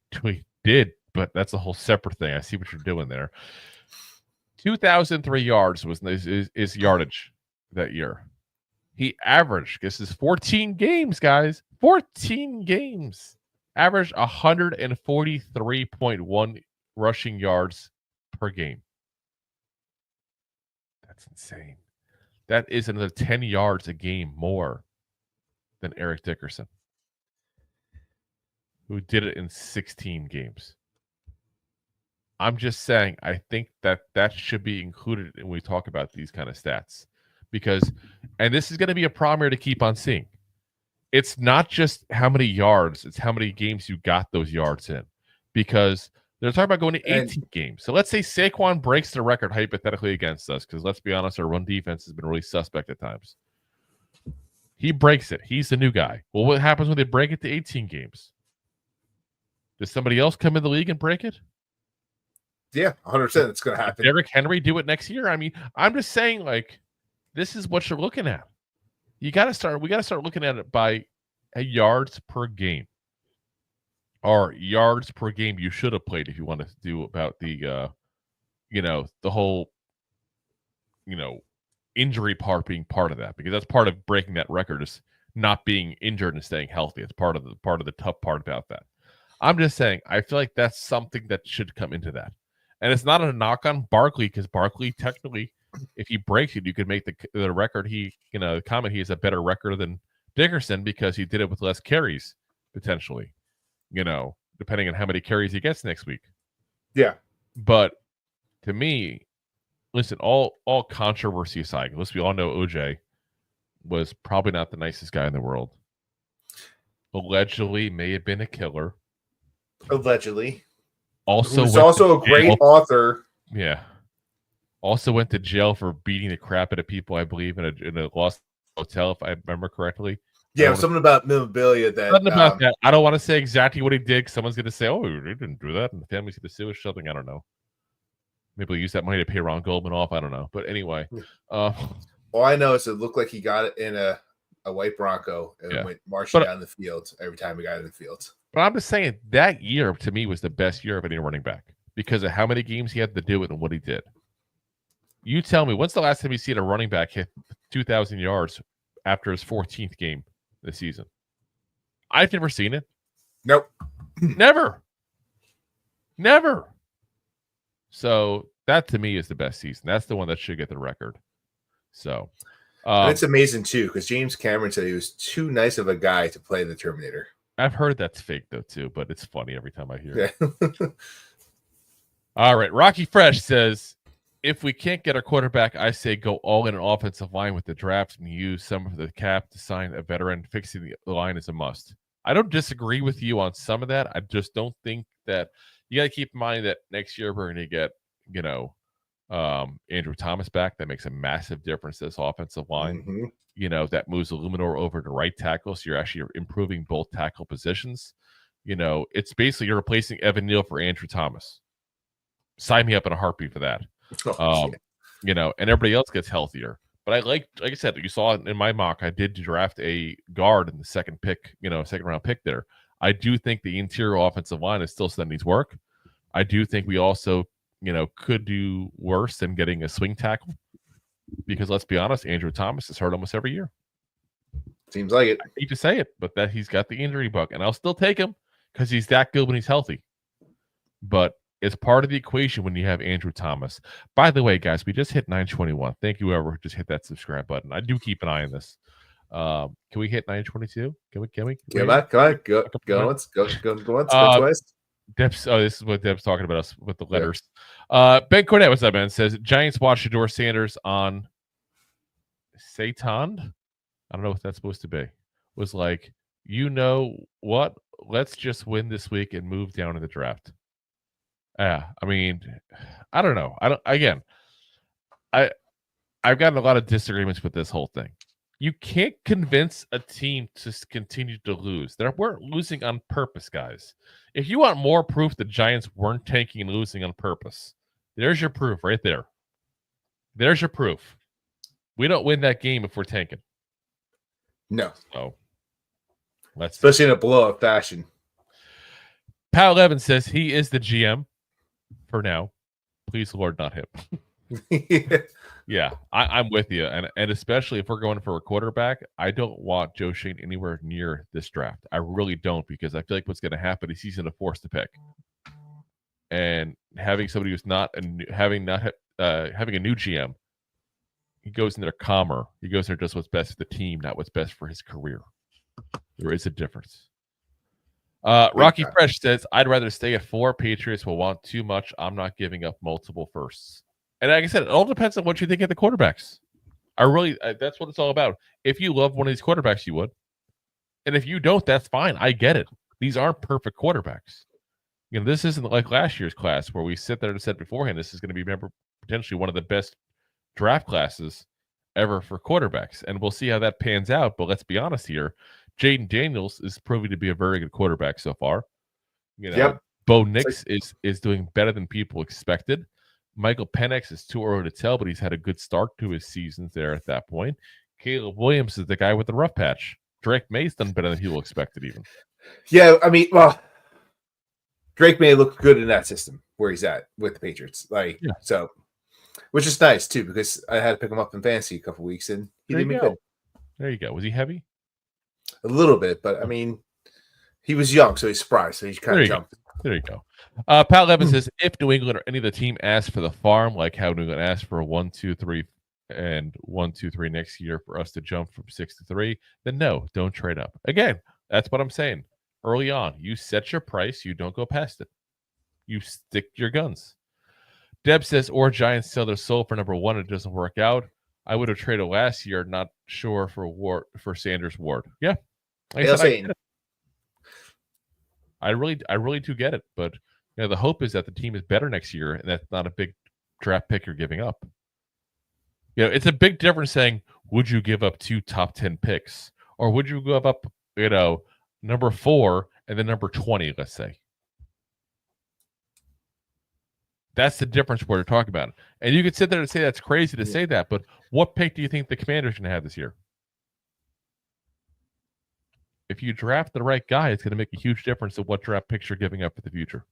Speaker 2: did, but that's a whole separate thing. I see what you're doing there. 2,003 yards was his yardage that year. He averaged, this is 14 games, guys. 14 games. Averaged 143.1 rushing yards per game. That's insane. That is another 10 yards a game more than Eric Dickerson, who did it in 16 games. I'm just saying, I think that should be included when we talk about these kind of stats. Because, and this is going to be a problem here to keep on seeing. It's not just how many yards, it's how many games you got those yards in. Because they're talking about going to 18 games. So let's say Saquon breaks the record hypothetically against us, because let's be honest, our run defense has been really suspect at times. He breaks it. He's the new guy. Well, what happens when they break it to 18 games? Does somebody else come in the league and break it?
Speaker 3: Yeah, 100%. It's going to happen.
Speaker 2: Derrick Henry do it next year? I mean, I'm just saying, like, this is what you're looking at. We got to start looking at it by yards per game. Or yards per game you should have played if you want to do about the the whole injury part being part of that, because that's part of breaking that record is not being injured and staying healthy. It's part of the tough part about that. I'm just saying, I feel like that's something that should come into that. And it's not a knock on Barkley, because Barkley technically, if he breaks it, you could make the record. He comment he has a better record than Dickerson because he did it with less carries potentially. Depending on how many carries he gets next week.
Speaker 3: Yeah.
Speaker 2: But to me, listen, all controversy aside, we all know OJ was probably not the nicest guy in the world. Allegedly may have been a killer.
Speaker 3: Allegedly.
Speaker 2: Also,
Speaker 3: He's also a great author.
Speaker 2: Yeah. Also went to jail for beating the crap out of people, I believe, in a lost hotel, if I remember correctly.
Speaker 3: Yeah, something about memorabilia that.
Speaker 2: Something about that. I don't want to say exactly what he did. Someone's going to say, "Oh, he didn't do that," and the family's going to sue or something. I don't know. Maybe he'll use that money to pay Ron Goldman off. I don't know. But anyway,
Speaker 3: all I know is it looked like he got it in a white Bronco and went marching down the field every time he got in the field.
Speaker 2: But I'm just saying that year to me was the best year of any running back because of how many games he had to do it and what he did. You tell me, when's the last time you seen a running back hit 2,000 yards after his 14th game this season? I've never seen it.
Speaker 3: Nope.
Speaker 2: Never. So that to me is the best season. That's the one that should get the record. So
Speaker 3: and it's amazing too, because James Cameron said he was too nice of a guy to play the Terminator.
Speaker 2: I've heard that's fake though too, but it's funny every time I hear it.
Speaker 3: Yeah.
Speaker 2: All right. Rocky Fresh says, if we can't get our quarterback, I say go all in an offensive line with the draft and use some of the cap to sign a veteran. Fixing the line is a must. I don't disagree with you on some of that. I just don't think that you got to keep in mind that next year we're going to get, Andrew Thomas back. That makes a massive difference to this offensive line.
Speaker 3: Mm-hmm.
Speaker 2: That moves Illuminor over to right tackle. So you're actually improving both tackle positions. It's basically you're replacing Evan Neal for Andrew Thomas. Sign me up in a heartbeat for that. And everybody else gets healthier. But like I said, you saw in my mock, I did draft a guard in the second round pick there. I do think the interior offensive line is still something that needs work. I do think we also, could do worse than getting a swing tackle because let's be honest, Andrew Thomas is hurt almost every year.
Speaker 3: Seems like it.
Speaker 2: I hate to say it, but that he's got the injury bug, and I'll still take him because he's that good when he's healthy. But it's part of the equation when you have Andrew Thomas. By the way, guys, we just hit 921. Thank you, whoever just hit that subscribe button. I do keep an eye on this. Can we hit 922? Can we?
Speaker 3: Come on. Go once. Go twice.
Speaker 2: Deb's, this is what Deb's talking about us with the letters. Ben Cornett, what's up, man? Says Giants watch Shedeur Sanders on Satan. I don't know what that's supposed to be. Was like, you know what? Let's just win this week and move down in the draft. Yeah, I mean, I don't know. I've gotten a lot of disagreements with this whole thing. You can't convince a team to continue to lose. They weren't losing on purpose, guys. If you want more proof the Giants weren't tanking and losing on purpose, there's your proof right there. There's your proof. We don't win that game if we're tanking.
Speaker 3: No.
Speaker 2: So,
Speaker 3: especially in a blowout fashion.
Speaker 2: Pal Levin says he is the GM for now. Please, Lord, not him. Yeah, I'm with you. And especially if we're going for a quarterback, I don't want Joe Schoen anywhere near this draft. I really don't, because I feel like what's going to happen is he's going to force to pick. And having somebody who's having a new GM, he goes in there calmer. He goes there just what's best for the team, not what's best for his career. There is a difference. Rocky Fresh says, I'd rather stay at 4. Patriots will want too much. I'm not giving up multiple firsts. And like I said, it all depends on what you think of the quarterbacks. That's what it's all about. If you love one of these quarterbacks, you would. And if you don't, that's fine. I get it. These aren't perfect quarterbacks. You know, this isn't like last year's class where we sit there and said beforehand, this is going to be potentially one of the best draft classes ever for quarterbacks. And we'll see how that pans out. But let's be honest here. Jaden Daniels is proving to be a very good quarterback so far. You know,
Speaker 3: yep.
Speaker 2: Bo Nix is doing better than people expected. Michael Penix is too early to tell, but he's had a good start to his seasons there at that point. Caleb Williams is the guy with the rough patch. Drake May's done better than people expected even.
Speaker 3: Yeah, I mean, well, Drake May looked good in that system where he's at with the Patriots. So, which is nice too, because I had to pick him up in fantasy a couple weeks and he did me good.
Speaker 2: There you go. Was he heavy?
Speaker 3: A little bit, but I mean, he was young, so he's surprised. So he kind of jumped.
Speaker 2: There you go. Pat Levin says, if New England or any of the team asks for the farm, like how New England asked for 1, 2, 3, and 1, 2, 3 next year for us to jump from 6 to 3, then no, don't trade up. Again, that's what I'm saying. Early on, you set your price, you don't go past it. You stick to your guns. Deb says, or Giants sell their soul for number 1, it doesn't work out. I would have traded last year, not sure for Sanders Ward. Yeah. I really do get it, but you know, the hope is that the team is better next year, and that's not a big draft pick you're giving up. You know, it's a big difference saying, would you give up 2 top 10 picks, or would you give up, you know, number 4 and then number 20, let's say. That's the difference we're talking about. And you could sit there and say that's crazy to say that, but what pick do you think the Commanders are going to have this year? If you draft the right guy, it's going to make a huge difference in what draft picks you're giving up for the future.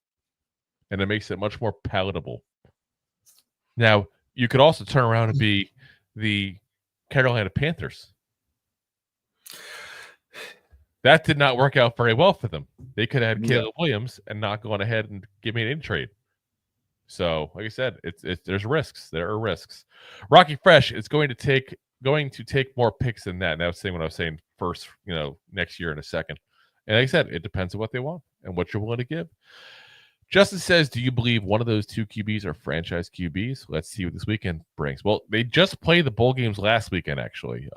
Speaker 2: And it makes it much more palatable. Now, you could also turn around and be the Carolina Panthers. That did not work out very well for them. They could have had Caleb Williams and not gone ahead and give me an in-trade. So, like I said, there's risks. There are risks. Rocky Fresh is going to take more picks than that. And I was saying what I was saying first, you know, next year in a second. And like I said, it depends on what they want and what you're willing to give. Justin says, do you believe one of those 2 QBs are franchise QBs? Let's see what this weekend brings. Well, they just played the bowl games last weekend, actually.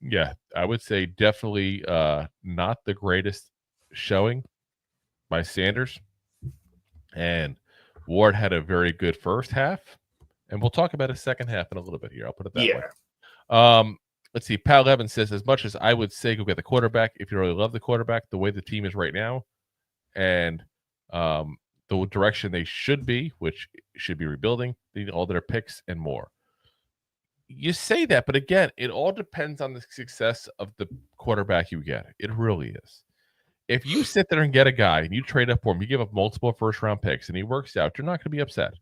Speaker 2: Yeah, I would say definitely not the greatest showing by Sanders. And Ward had a very good first half. And we'll talk about his second half in a little bit here. I'll put it that way. Let's see. Pat Levin says, as much as I would say go get the quarterback, if you really love the quarterback, the way the team is right now, and the direction they should be, which should be rebuilding, they need all their picks and more. You say that, but again, it all depends on the success of the quarterback you get. It really is. If you sit there and get a guy and you trade up for him, you give up multiple first-round picks, and he works out, you're not going to be upset.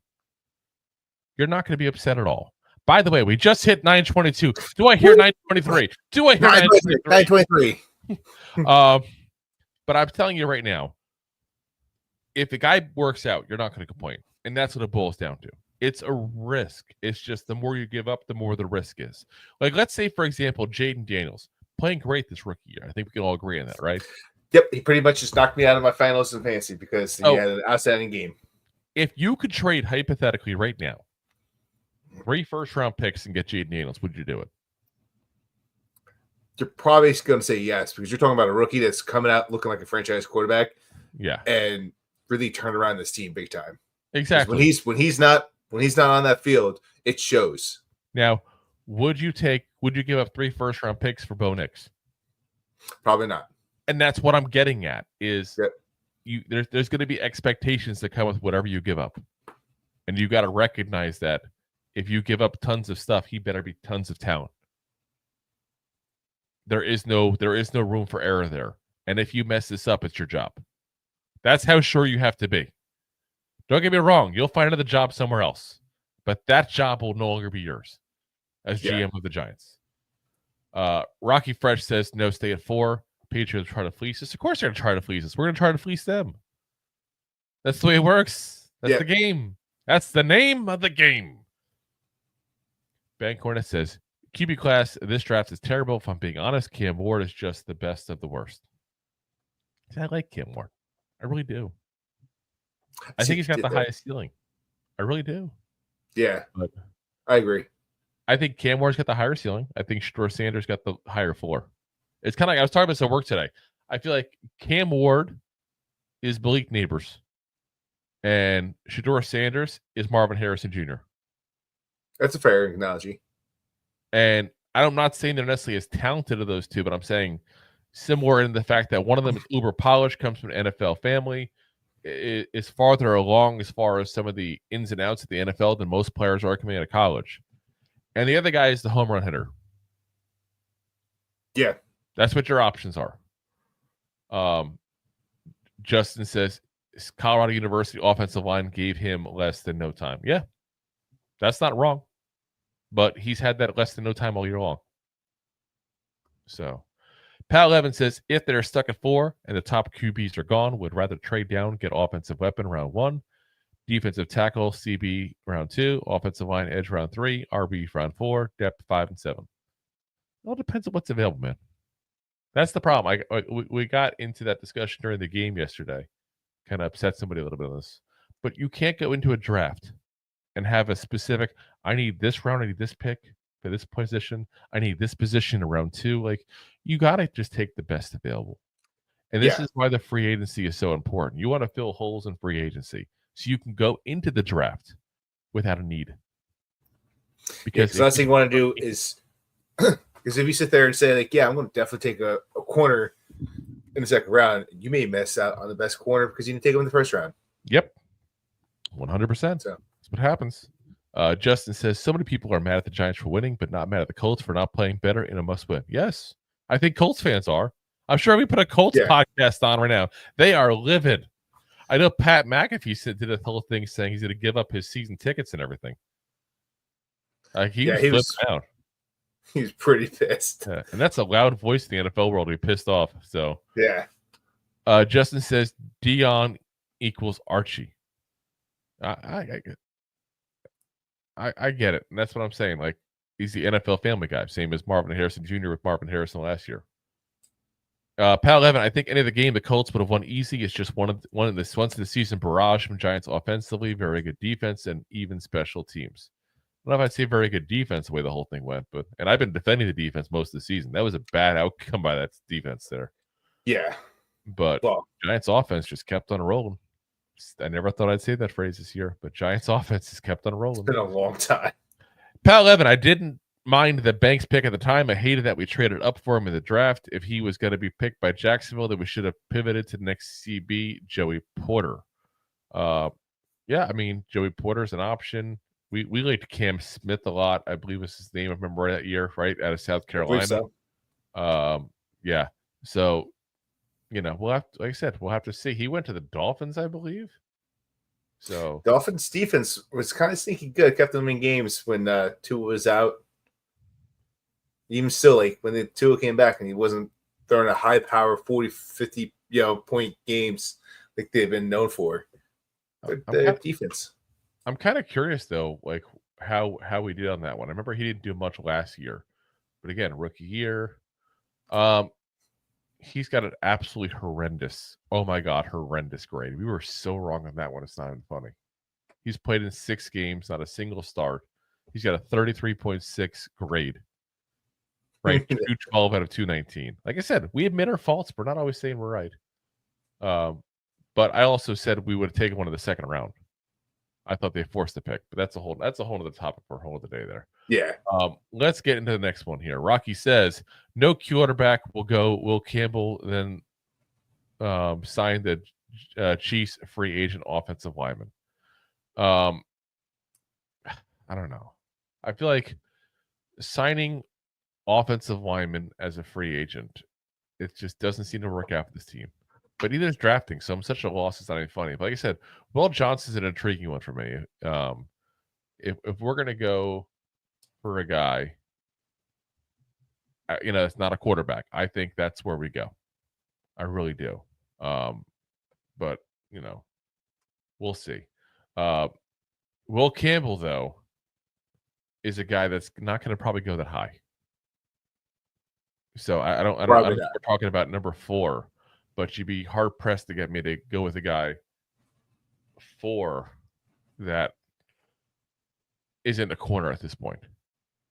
Speaker 2: You're not going to be upset at all. By the way, we just hit 922. Do I hear 923? Do I hear 923? 923. But I'm telling you right now, if the guy works out, you're not going to complain. And that's what it boils down to. It's a risk. It's just the more you give up, the more the risk is. Like, let's say, for example, Jaden Daniels, playing great this rookie year. I think we can all agree on that, right?
Speaker 3: Yep, he pretty much just knocked me out of my finals in fantasy because he had an outstanding game.
Speaker 2: If you could trade hypothetically right now 3 first-round picks and get Jaden Daniels, would you do it?
Speaker 3: You're probably going to say yes because you're talking about a rookie that's coming out looking like a franchise quarterback.
Speaker 2: Yeah,
Speaker 3: and really turn around this team big time.
Speaker 2: Exactly.
Speaker 3: When he's not on that field, it shows.
Speaker 2: Now, would you give up 3 first-round picks for Bo Nix?
Speaker 3: Probably not.
Speaker 2: And that's what I'm getting at is there's going to be expectations that come with whatever you give up. And you got to recognize that if you give up tons of stuff, he better be tons of talent. There is no room for error there. And if you mess this up, it's your job. That's how sure you have to be. Don't get me wrong, you'll find another job somewhere else. But that job will no longer be yours as GM of the Giants. Rocky Fresh says no, stay at 4. Patriots try to fleece us. Of course they're going to try to fleece us. We're going to try to fleece them. That's the way it works. That's the game. That's the name of the game. Ben Cornett says, QB class, this draft is terrible. If I'm being honest, Cam Ward is just the best of the worst. I like Cam Ward. I really do. I think he's got the highest ceiling. I really do.
Speaker 3: Yeah,
Speaker 2: but
Speaker 3: I agree.
Speaker 2: I think Cam Ward's got the higher ceiling. I think Shador Sanders got the higher floor. It's kind of like I was talking about this at work today. I feel like Cam Ward is Malik Neighbors, and Shador Sanders is Marvin Harrison Jr.
Speaker 3: That's a fair analogy.
Speaker 2: And I'm not saying they're necessarily as talented as those two, but I'm saying similar in the fact that one of them is uber polished, comes from an NFL family, is farther along as far as some of the ins and outs of the NFL than most players are coming out of college. And the other guy is the home run hitter.
Speaker 3: Yeah.
Speaker 2: That's what your options are. Justin says Colorado University offensive line gave him less than no time. Yeah, that's not wrong. But he's had that less than no time all year long. So, Pat Levin says if they're stuck at 4 and the top QBs are gone, would rather trade down, get offensive weapon round 1, defensive tackle CB round 2, offensive line edge round 3, RB round 4, depth 5 and 7. It all depends on what's available, man. That's the problem. We got into that discussion during the game yesterday. Kind of upset somebody a little bit on this. But you can't go into a draft and have a specific, I need this round, I need this pick for this position, I need this position in round 2. Like, you got to just take the best available. And this is why the free agency is so important. You want to fill holes in free agency so you can go into the draft without a need.
Speaker 3: Because the last thing you want to do is because if you sit there and say, like, yeah, I'm going to definitely take a corner in the second round, you may miss out on the best corner because you didn't take him in the first round.
Speaker 2: Yep. 100%. So that's what happens. Justin says, so many people are mad at the Giants for winning, but not mad at the Colts for not playing better in a must-win. Yes, I think Colts fans are. I'm sure we put a Colts podcast on right now. They are livid. I know Pat McAfee did a whole thing saying he's going to give up his season tickets and everything. He was out.
Speaker 3: He was pretty pissed.
Speaker 2: Yeah, and that's a loud voice in the NFL world to be pissed off. So
Speaker 3: yeah.
Speaker 2: Justin says Dion equals Archie. I get it. And that's what I'm saying. Like, he's the NFL family guy, same as Marvin Harrison Jr. with Marvin Harrison last year. Pat Levin, I think any of the game the Colts would have won easy. It's just one of the once in the season barrage from Giants offensively, very good defense, and even special teams. I don't know if I'd say very good defense the way the whole thing went, and I've been defending the defense most of the season. That was a bad outcome by that defense there.
Speaker 3: Yeah.
Speaker 2: But Giants offense just kept on rolling. I never thought I'd say that phrase this year, but Giants offense has kept on rolling.
Speaker 3: It's been a long time.
Speaker 2: Pat Levin, I didn't mind the Banks pick at the time. I hated that we traded up for him in the draft. If he was going to be picked by Jacksonville, then we should have pivoted to the next CB, Joey Porter. Yeah, I mean, Joey Porter's an option. We liked Cam Smith a lot. I believe was his name. I remember that year, right, out of South Carolina.
Speaker 3: So.
Speaker 2: Yeah. So, we'll have to, like I said, we'll have to see. He went to the Dolphins, I believe. So
Speaker 3: Dolphins defense was kind of sneaky good. Kept them in games when Tua was out. Even still, like when the Tua came back and he wasn't throwing a high power 40, 50 point games like they've been known for. But defense.
Speaker 2: I'm kind of curious though, like how we did on that one. I remember he didn't do much last year, but again, rookie year. he's got an absolutely horrendous, oh my God, horrendous grade. We were so wrong on that one. It's not even funny. He's played in 6 games, not a single start. He's got a 33.6 grade. Right, 212 out of 219. Like I said, we admit our faults. We're not always saying we're right. But I also said we would have taken one in the second round. I thought they forced the pick, but that's a whole other topic for a whole other day there.
Speaker 3: Yeah.
Speaker 2: Let's get into the next one here. Rocky says no quarterback will go. Will Campbell then sign the Chiefs free agent offensive lineman? I don't know. I feel like signing offensive lineman as a free agent, it just doesn't seem to work out for this team. But either is drafting, so I'm such a loss. It's not even funny. But like I said, Will Johnson's an intriguing one for me. If we're gonna go for a guy, it's not a quarterback. I think that's where we go. I really do. But we'll see. Will Campbell though is a guy that's not going to probably go that high. So I don't think we're talking about number 4, but you'd be hard pressed to get me to go with a guy 4 that isn't a corner at this point,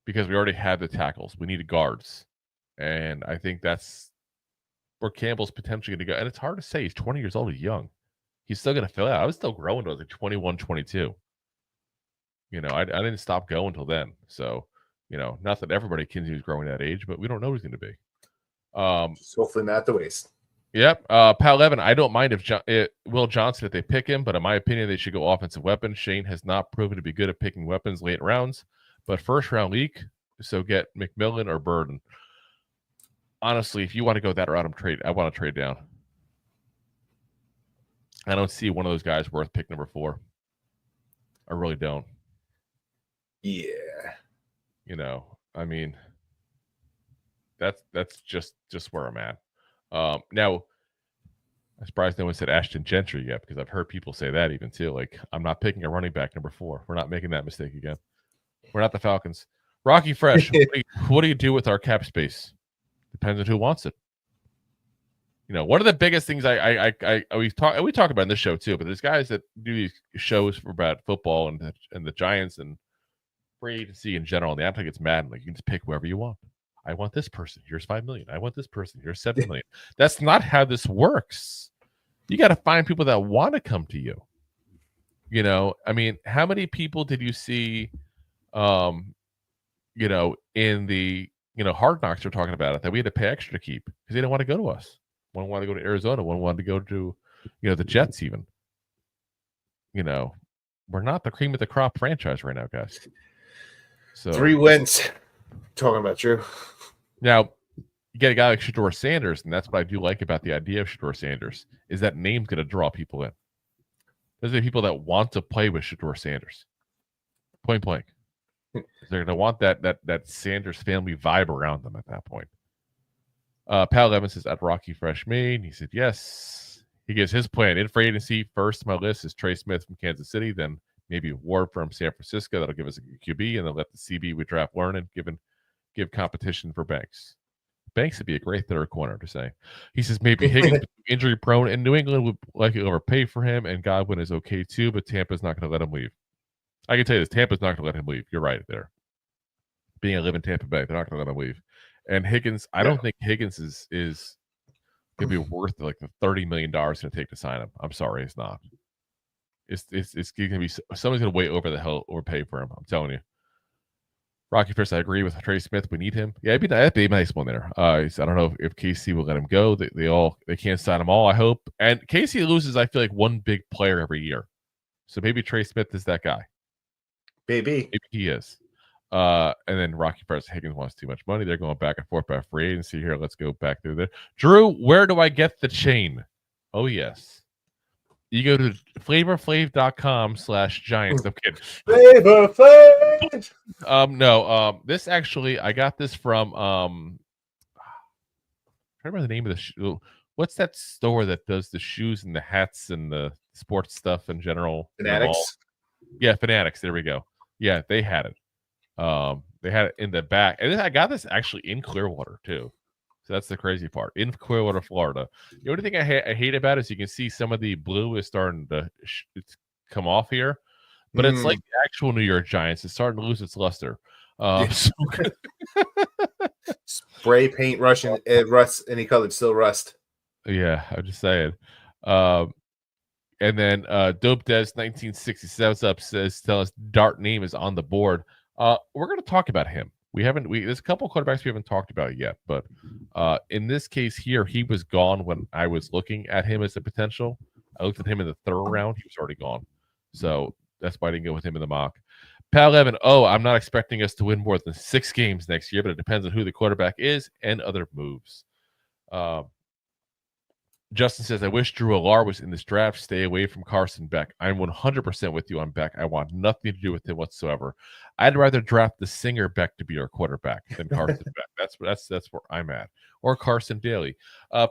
Speaker 2: because we already have the tackles. We need guards, and I think that's where Campbell's potentially going to go. And it's hard to say. He's 20 years old. He's young. He's still going to fill out. I was still growing to like 21, 22. I didn't stop going until then. So, not that everybody continues growing that age, but we don't know who he's going to be.
Speaker 3: Hopefully not the waste.
Speaker 2: Yep. Pal Evan, I don't mind if Will Johnson, if they pick him, but in my opinion, they should go offensive weapon. Shane has not proven to be good at picking weapons late rounds, but first round leak. So get McMillan or Burden. Honestly, if you want to go that route, I want to trade down. I don't see one of those guys worth pick number 4. I really don't.
Speaker 3: Yeah.
Speaker 2: I mean, that's just where I'm at. Now, I'm surprised no one said Ashton Gentry yet, because I've heard people say that even too. Like, I'm not picking a running back number 4. We're not making that mistake again. We're not the Falcons. Rocky Fresh, what do you do with our cap space? Depends on who wants it. One of the biggest things we talk about in this show too, but there's guys that do these shows about football and the Giants and free agency in general, and the applicant gets mad and like, you can just pick whoever you want. I want this person. Here's $5 million. I want this person. Here's $7 million. That's not how this works. You got to find people that want to come to you. I mean, how many people did you see, in the Hard Knocks are talking about it, that we had to pay extra to keep because they didn't want to go to us. One wanted to go to Arizona. One wanted to go to, the Jets even. We're not the cream of the crop franchise right now, guys. So
Speaker 3: 3 wins. Talking about you.
Speaker 2: Now, you get a guy like Shedeur Sanders, and that's what I do like about the idea of Shedeur Sanders, is that name's going to draw people in. There's the people that want to play with Shedeur Sanders. Point blank. They're going to want that Sanders family vibe around them at that point. Pal Evans is at Rocky Fresh Maine. He said yes. He gives his plan. In free agency, first on my list is Trey Smith from Kansas City, then maybe Ward from San Francisco. That'll give us a QB, and then let the CB we draft learn and give competition for Banks. Banks would be a great third corner to say. He says maybe Higgins injury prone, and New England would likely overpay for him, and Godwin is okay too, but Tampa's not going to let him leave. I can tell you this, Tampa's not going to let him leave. You're right there. Being a live in Tampa Bay, they're not going to let him leave. And Higgins, I don't think Higgins is going to be worth like the $30 million it's going to take to sign him. I'm sorry, it's not. It's going to be someone's going to way over the hell overpay for him. I'm telling you. Rocky First, I agree with Trey Smith. We need him. Yeah, that'd be a nice one there. I don't know if KC will let him go. They can't sign them all, I hope. And KC loses, I feel like, one big player every year. So maybe Trey Smith is that guy. Maybe he is. And then Rocky First, Higgins wants too much money. They're going back and forth by free agency here. Let's go back through there. Drew, where do I get the chain? Oh, yes. You go to flavorflav.com/Giants. I'm kidding.
Speaker 3: Flavor Flav.
Speaker 2: No. This actually, I got this from I remember the name of the shoe. What's that store that does the shoes and the hats and the sports stuff in general?
Speaker 3: Fanatics.
Speaker 2: Yeah, Fanatics. There we go. Yeah, they had it. They had it in the back, and I got this actually in Clearwater too. So that's the crazy part. In Clearwater, Florida. The only thing I hate about it is you can see some of the blue is starting to come off here. But it's like the actual New York Giants. It's starting to lose its luster.
Speaker 3: Spray paint Russian rust any color, still rust.
Speaker 2: Yeah, I'm just saying. And then Dope Des 1967 up says, tell us Dart name is on the board. We're going to talk about him. There's a couple of quarterbacks we haven't talked about yet, but in this case here, he was gone when I was looking at him as a potential. I looked at him in the third round. He was already gone. So that's why I didn't go with him in the mock. Pal Evan, I'm not expecting us to win more than 6 games next year, but it depends on who the quarterback is and other moves. Justin says, I wish Drew Allar was in this draft. Stay away from Carson Beck. I'm 100% with you on Beck. I want nothing to do with him whatsoever. I'd rather draft the singer Beck to be our quarterback than Carson Beck. That's where I'm at. Or Carson Daly.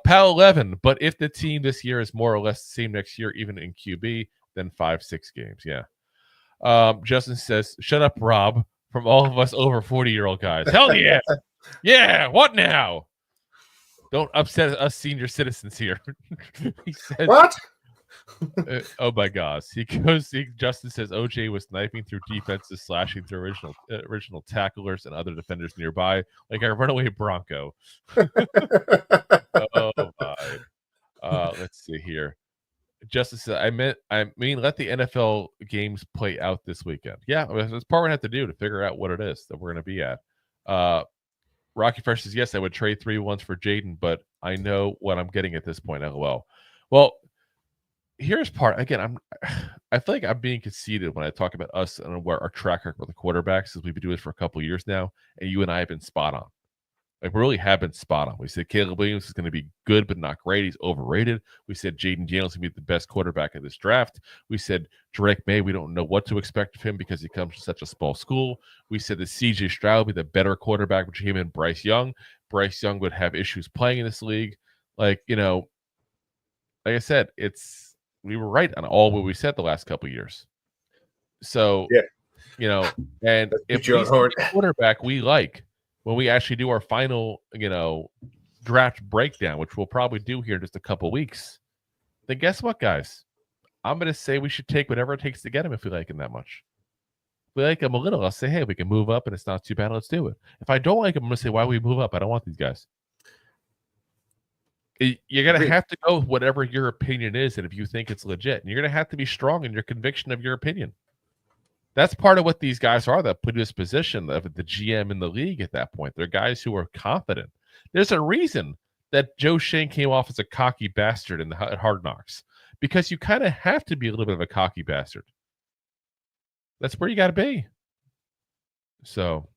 Speaker 2: Pal 11, but if the team this year is more or less the same next year, even in QB, then 5-6 games. Yeah. Justin says, shut up, Rob, from all of us over 40-year-old guys. Hell yeah. Yeah, what now? Don't upset us senior citizens here. He says,
Speaker 3: what?
Speaker 2: Oh my gosh. Justin says OJ was sniping through defenses, slashing through original tacklers and other defenders nearby, like a runaway Bronco. Oh my. Let's see here. Justin said, I mean, let the NFL games play out this weekend. Yeah, that's part we're gonna have to do to figure out what it is that we're gonna be at. Rocky Fresh says, yes, I would trade 3 ones for Jaden, but I know what I'm getting at this point. LOL. Well, here's part. Again, I feel like I'm being conceited when I talk about us and where our track record with the quarterbacks, as we've been doing this for a couple of years now, and you and I have been spot on. Like, we really have been spot on. We said Caleb Williams is going to be good, but not great. He's overrated. We said Jaden Daniels is going to be the best quarterback of this draft. We said Drake May, we don't know what to expect of him because he comes from such a small school. We said that CJ Stroud would be the better quarterback between him and Bryce Young. Bryce Young would have issues playing in this league. Like, like I said, we were right on all what we said the last couple of years. So,
Speaker 3: yeah.
Speaker 2: And if he's the quarterback we like, when we actually do our final, draft breakdown, which we'll probably do here in just a couple weeks, then guess what, guys? I'm going to say we should take whatever it takes to get him if we like him that much. If we like him a little, I'll say, hey, we can move up and it's not too bad. Let's do it. If I don't like him, I'm going to say, why we move up? I don't want these guys. You're going to have to go with whatever your opinion is, and if you think it's legit. And you're going to have to be strong in your conviction of your opinion. That's part of what these guys are that put in this position of the GM in the league at that point. They're guys who are confident. There's a reason that Joe Schoen came off as a cocky bastard at Hard Knocks, because you kind of have to be a little bit of a cocky bastard. That's where you got to be. So,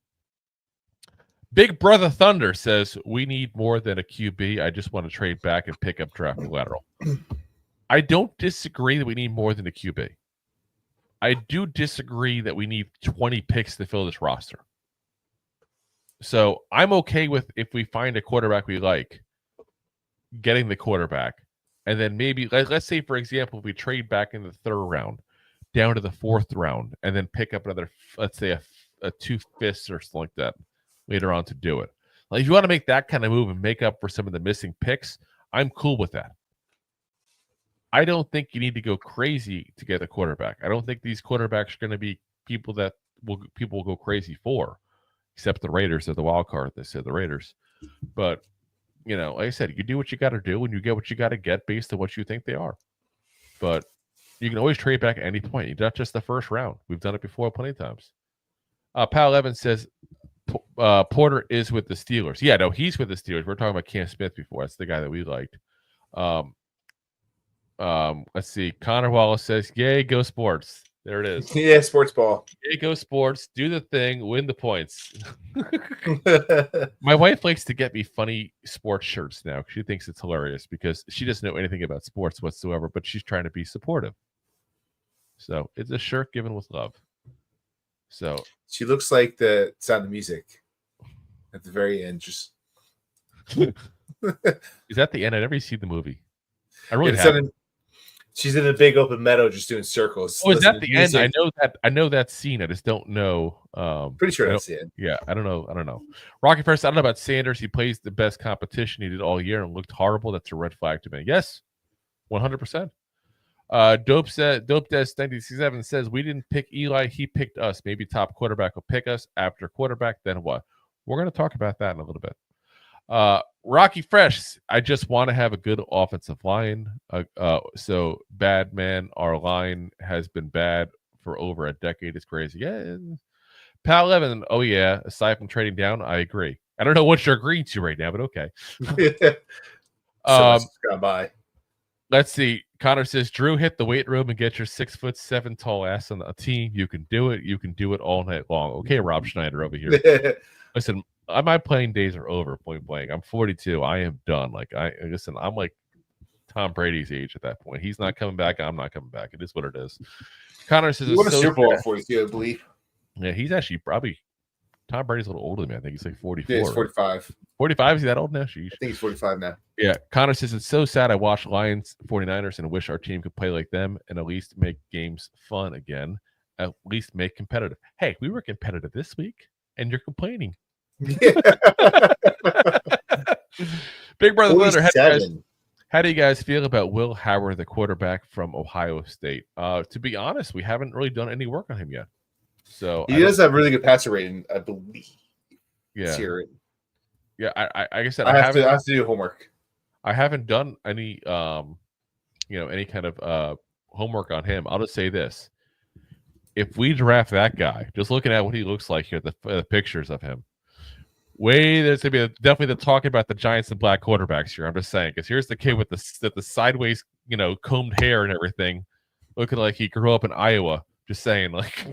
Speaker 2: Big Brother Thunder says, we need more than a QB. I just want to trade back and pick up draft collateral. I don't disagree that we need more than a QB. I do disagree that we need 20 picks to fill this roster. So I'm okay with, if we find a quarterback we like, getting the quarterback. And then maybe, let's say, for example, if we trade back in the 3rd round, down to the 4th round, and then pick up another, let's say, a 2 5ths or something like that later on to do it. Like, if you want to make that kind of move and make up for some of the missing picks, I'm cool with that. I don't think you need to go crazy to get a quarterback. I don't think these quarterbacks are going to be people that people will go crazy for, except the Raiders are the wild card. They said the Raiders. But, like I said, you do what you got to do, and you get what you got to get based on what you think they are. But you can always trade back at any point. Not just the 1st round. We've done it before plenty of times. Pal Evans says, Porter is with the Steelers. Yeah, no, he's with the Steelers. We're talking about Cam Smith before. That's the guy that we liked. Let's see. Connor Wallace says, yay, go sports. There it is.
Speaker 3: Yeah, sports ball.
Speaker 2: Yay, go sports. Do the thing. Win the points. My wife likes to get me funny sports shirts now. She thinks it's hilarious because she doesn't know anything about sports whatsoever, but she's trying to be supportive. So it's a shirt given with love. So
Speaker 3: she looks like the Sound of Music at the very end. Just
Speaker 2: is that the end? I never seen the movie. I really
Speaker 3: haven't. She's in a big open meadow just doing circles.
Speaker 2: Oh, is that the end?
Speaker 3: music.
Speaker 2: I know that scene. I just don't know.
Speaker 3: Pretty sure that's it.
Speaker 2: Yeah, I don't know. Rocky first. I don't know about Sanders. He plays the best competition he did all year and looked horrible. That's a red flag to me. Yes, 100%. Dope Des 1967 says we didn't pick Eli. He picked us. Maybe top quarterback will pick us after quarterback. Then what? We're going to talk about that in a little bit. Rocky Fresh, I just want to have a good offensive line. So bad, man. Our line has been bad for over a decade. It's crazy. Yeah. Pal 11. Oh yeah. Aside from trading down, I agree. I don't know what you're agreeing to right now, but okay.
Speaker 3: So gone by.
Speaker 2: Let's see. Connor says, Drew, hit the weight room and get your 6'7" tall ass on a team. You can do it. You can do it all night long. Okay, Rob Schneider over here. Listen, my playing days are over, point blank. I'm 42. I am done. I'm like Tom Brady's age at that point. He's not coming back. I'm not coming back. It is what it is. Connor says,
Speaker 3: he won a Super Bowl at 42, I believe.
Speaker 2: Yeah, he's actually probably Tom Brady's a little older than me. I think he's like 44.
Speaker 3: Yeah, he's 45.
Speaker 2: 45? Is he that old now? Sheesh.
Speaker 3: I think he's 45 now.
Speaker 2: Yeah. Connor says, it's so sad I watch Lions 49ers and wish our team could play like them and at least make games fun again. At least make competitive. Hey, we were competitive this week and you're complaining. Big Brother Leonard, how do you guys feel about Will Howard, the quarterback from Ohio State? To be honest, we haven't really done any work on him yet. So
Speaker 3: he does have really good passer rating, I believe.
Speaker 2: Yeah. Yeah, I guess
Speaker 3: I have to do homework.
Speaker 2: I haven't done any any kind of homework on him. I'll just say this. If we draft that guy, just looking at what he looks like here, the pictures of him, there's gonna be definitely the talk about the Giants and black quarterbacks here. I'm just saying, because here's the kid with the sideways, combed hair and everything, looking like he grew up in Iowa. Just saying, like,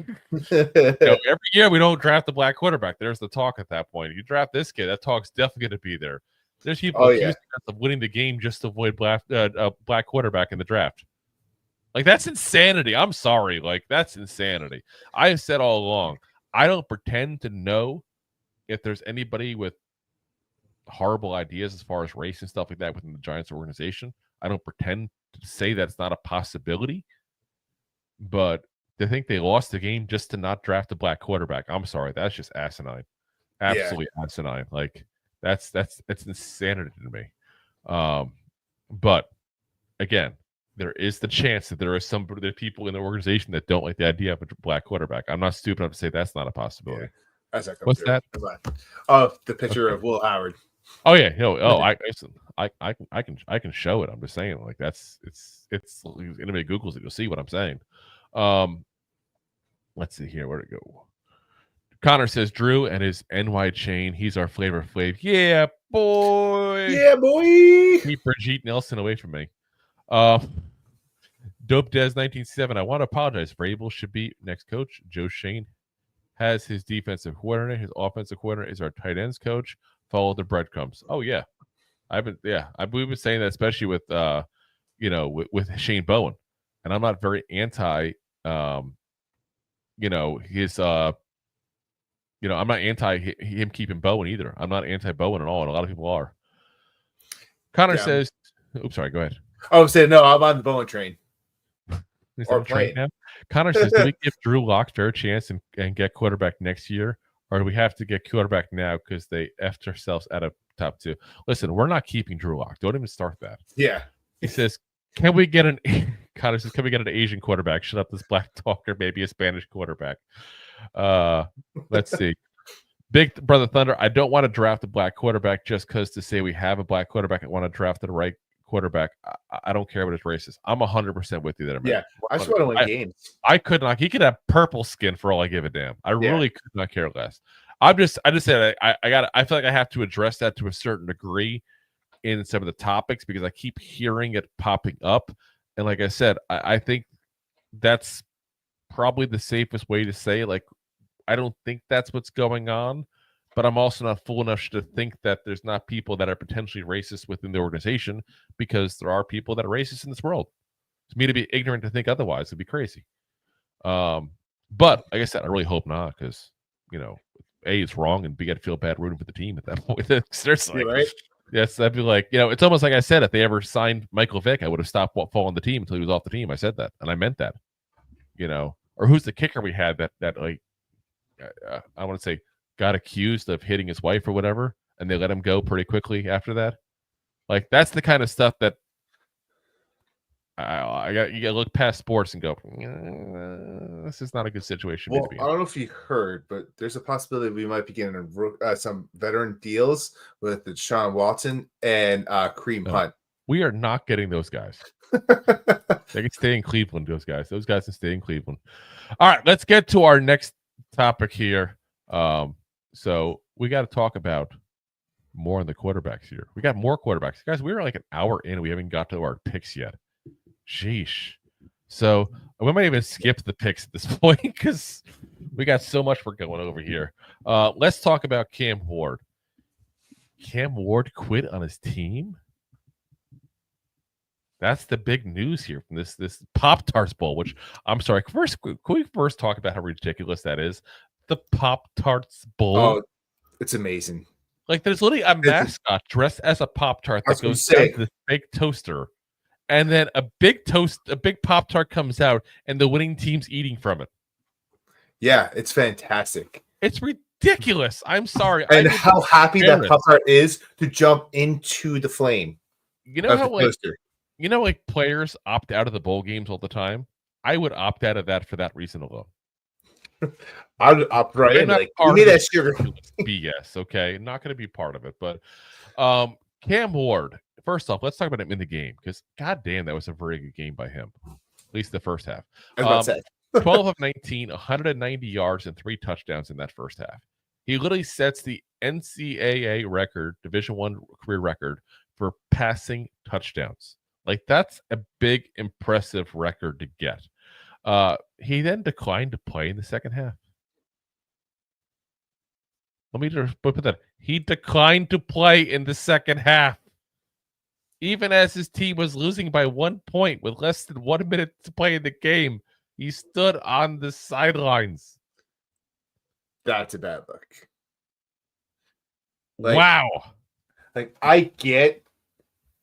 Speaker 2: every year we don't draft the black quarterback. There's the talk at that point. You draft this kid, that talk's definitely going to be there. There's people accusing us of winning the game just to avoid black quarterback in the draft. Like, that's insanity. I'm sorry. Like, that's insanity. I have said all along, I don't pretend to know if there's anybody with horrible ideas as far as race and stuff like that within the Giants organization. I don't pretend to say that's not a possibility. But to think they lost the game just to not draft a black quarterback, I'm sorry. That's just asinine. Absolutely asinine. Like, it's insanity to me. But again, there is the chance that there are some people in the organization that don't like the idea of a black quarterback. I'm not stupid enough to say that's not a possibility.
Speaker 3: Yeah.
Speaker 2: What's that?
Speaker 3: Oh, the picture of Will Howard.
Speaker 2: Oh yeah. I can show it. I'm just saying, like, it's anybody Googles it, you'll see what I'm saying. Let's see here. Where'd it go? Connor says Drew and his NY chain. He's our Flavor Flav. Yeah, boy.
Speaker 3: Yeah, boy.
Speaker 2: Keep Brigitte Nelson away from me. Dope Des 1987. I want to apologize. Vrabel should be next coach. Joe Shane has his defensive coordinator. His offensive coordinator is our tight ends coach. Follow the breadcrumbs. Oh yeah, we've been saying that, especially with with Shane Bowen, and I'm not very anti. I'm not anti him keeping Bowen either. I'm not anti Bowen at all, and a lot of people are. Connor says, "Oops, sorry. Go ahead."
Speaker 3: Oh, I'm saying no. I'm on the Bowen train.
Speaker 2: Or train now. Connor says, "Do we give Drew Lock fair chance and get quarterback next year, or do we have to get quarterback now because they effed ourselves out of top 2?" Listen, we're not keeping Drew Lock. Don't even start that.
Speaker 3: Yeah.
Speaker 2: He says, "Can we get an?" Connor says, "Can we get an Asian quarterback? Shut up, this black talker. Maybe a Spanish quarterback." Let's see. Big Brother Thunder. I don't want to draft a black quarterback just because to say we have a black quarterback. I want to draft the right quarterback. I don't care what his race is. I'm 100% with you there, man.
Speaker 3: Yeah, I just want to win games.
Speaker 2: I could not. He could have purple skin for all I give a damn. I really could not care less. I just said I feel like I have to address that to a certain degree in some of the topics because I keep hearing it popping up. And like I said, I think that's probably the safest way to say, like, I don't think that's what's going on, but I'm also not fool enough to think that there's not people that are potentially racist within the organization, because there are people that are racist in this world. To me, to be ignorant to think otherwise would be crazy. But like I said, I really hope not, because A, it's wrong, and B, I'd feel bad rooting for the team at that point. Seriously,
Speaker 3: right?
Speaker 2: Yes, that'd be like, it's almost like I said, if they ever signed Michael Vick, I would have stopped following the team until he was off the team. I said that, and I meant that. Or who's the kicker we had that like I want to say got accused of hitting his wife or whatever, and they let him go pretty quickly after that. Like that's the kind of stuff that you got to look past sports and go, this is not a good situation.
Speaker 3: Well,
Speaker 2: to be
Speaker 3: I don't know if you heard, but there's a possibility we might be getting some veteran deals with the Deshaun Watson and Kareem Hunt.
Speaker 2: We are not getting those guys. They can stay in Cleveland, those guys. Those guys can stay in Cleveland. All right, let's get to our next topic here. So we got to talk about more on the quarterbacks here. We got more quarterbacks. Guys, we were like an hour in. We haven't got to our picks yet. Sheesh. So we might even skip the picks at this point because we got so much we're going over here. Let's talk about Cam Ward. Cam Ward quit on his team? That's the big news here from this Pop-Tarts Bowl, which I'm sorry. Can we first talk about how ridiculous that is? The Pop-Tarts Bowl.
Speaker 3: Oh, it's amazing.
Speaker 2: Like there's literally a mascot dressed as a Pop-Tart that goes down to this big toaster. And then a big Pop-Tart comes out and the winning team's eating from it.
Speaker 3: Yeah, it's fantastic.
Speaker 2: It's ridiculous. I'm sorry.
Speaker 3: And how happy that Pop-Tart is to jump into the flame.
Speaker 2: You know how like players opt out of the bowl games all the time? I would opt out of that for that reason alone.
Speaker 3: I would opt right in. Like, give me that sugar.
Speaker 2: BS, okay? Not going to be part of it. But Cam Ward, first off, let's talk about him in the game because, goddamn, that was a very good game by him, at least the first half. 12 of 19, 190 yards and 3 touchdowns in that first half. He literally sets the NCAA record, Division I career record for passing touchdowns. Like, that's a big, impressive record to get. He then declined to play in the second half. Let me just put that. He declined to play in the second half. Even as his team was losing by 1 point with less than 1 minute to play in the game, he stood on the sidelines.
Speaker 3: That's a bad look.
Speaker 2: Wow.
Speaker 3: Like, I get,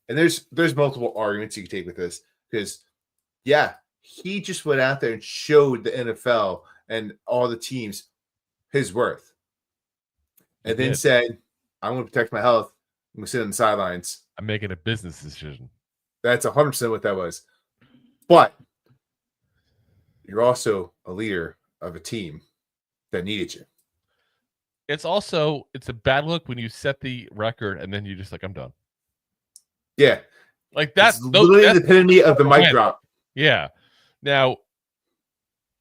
Speaker 3: and there's multiple arguments you can take with this because, yeah, he just went out there and showed the NFL and all the teams his worth. And then said, I'm going to protect my health. I'm going to sit on the sidelines.
Speaker 2: I'm making a business decision.
Speaker 3: That's 100% what that was. But you're also a leader of a team that needed you.
Speaker 2: It's a bad look when you set the record and then you're just like, I'm done.
Speaker 3: Yeah.
Speaker 2: Like that's
Speaker 3: literally the epitome of the mic drop.
Speaker 2: Yeah. Now,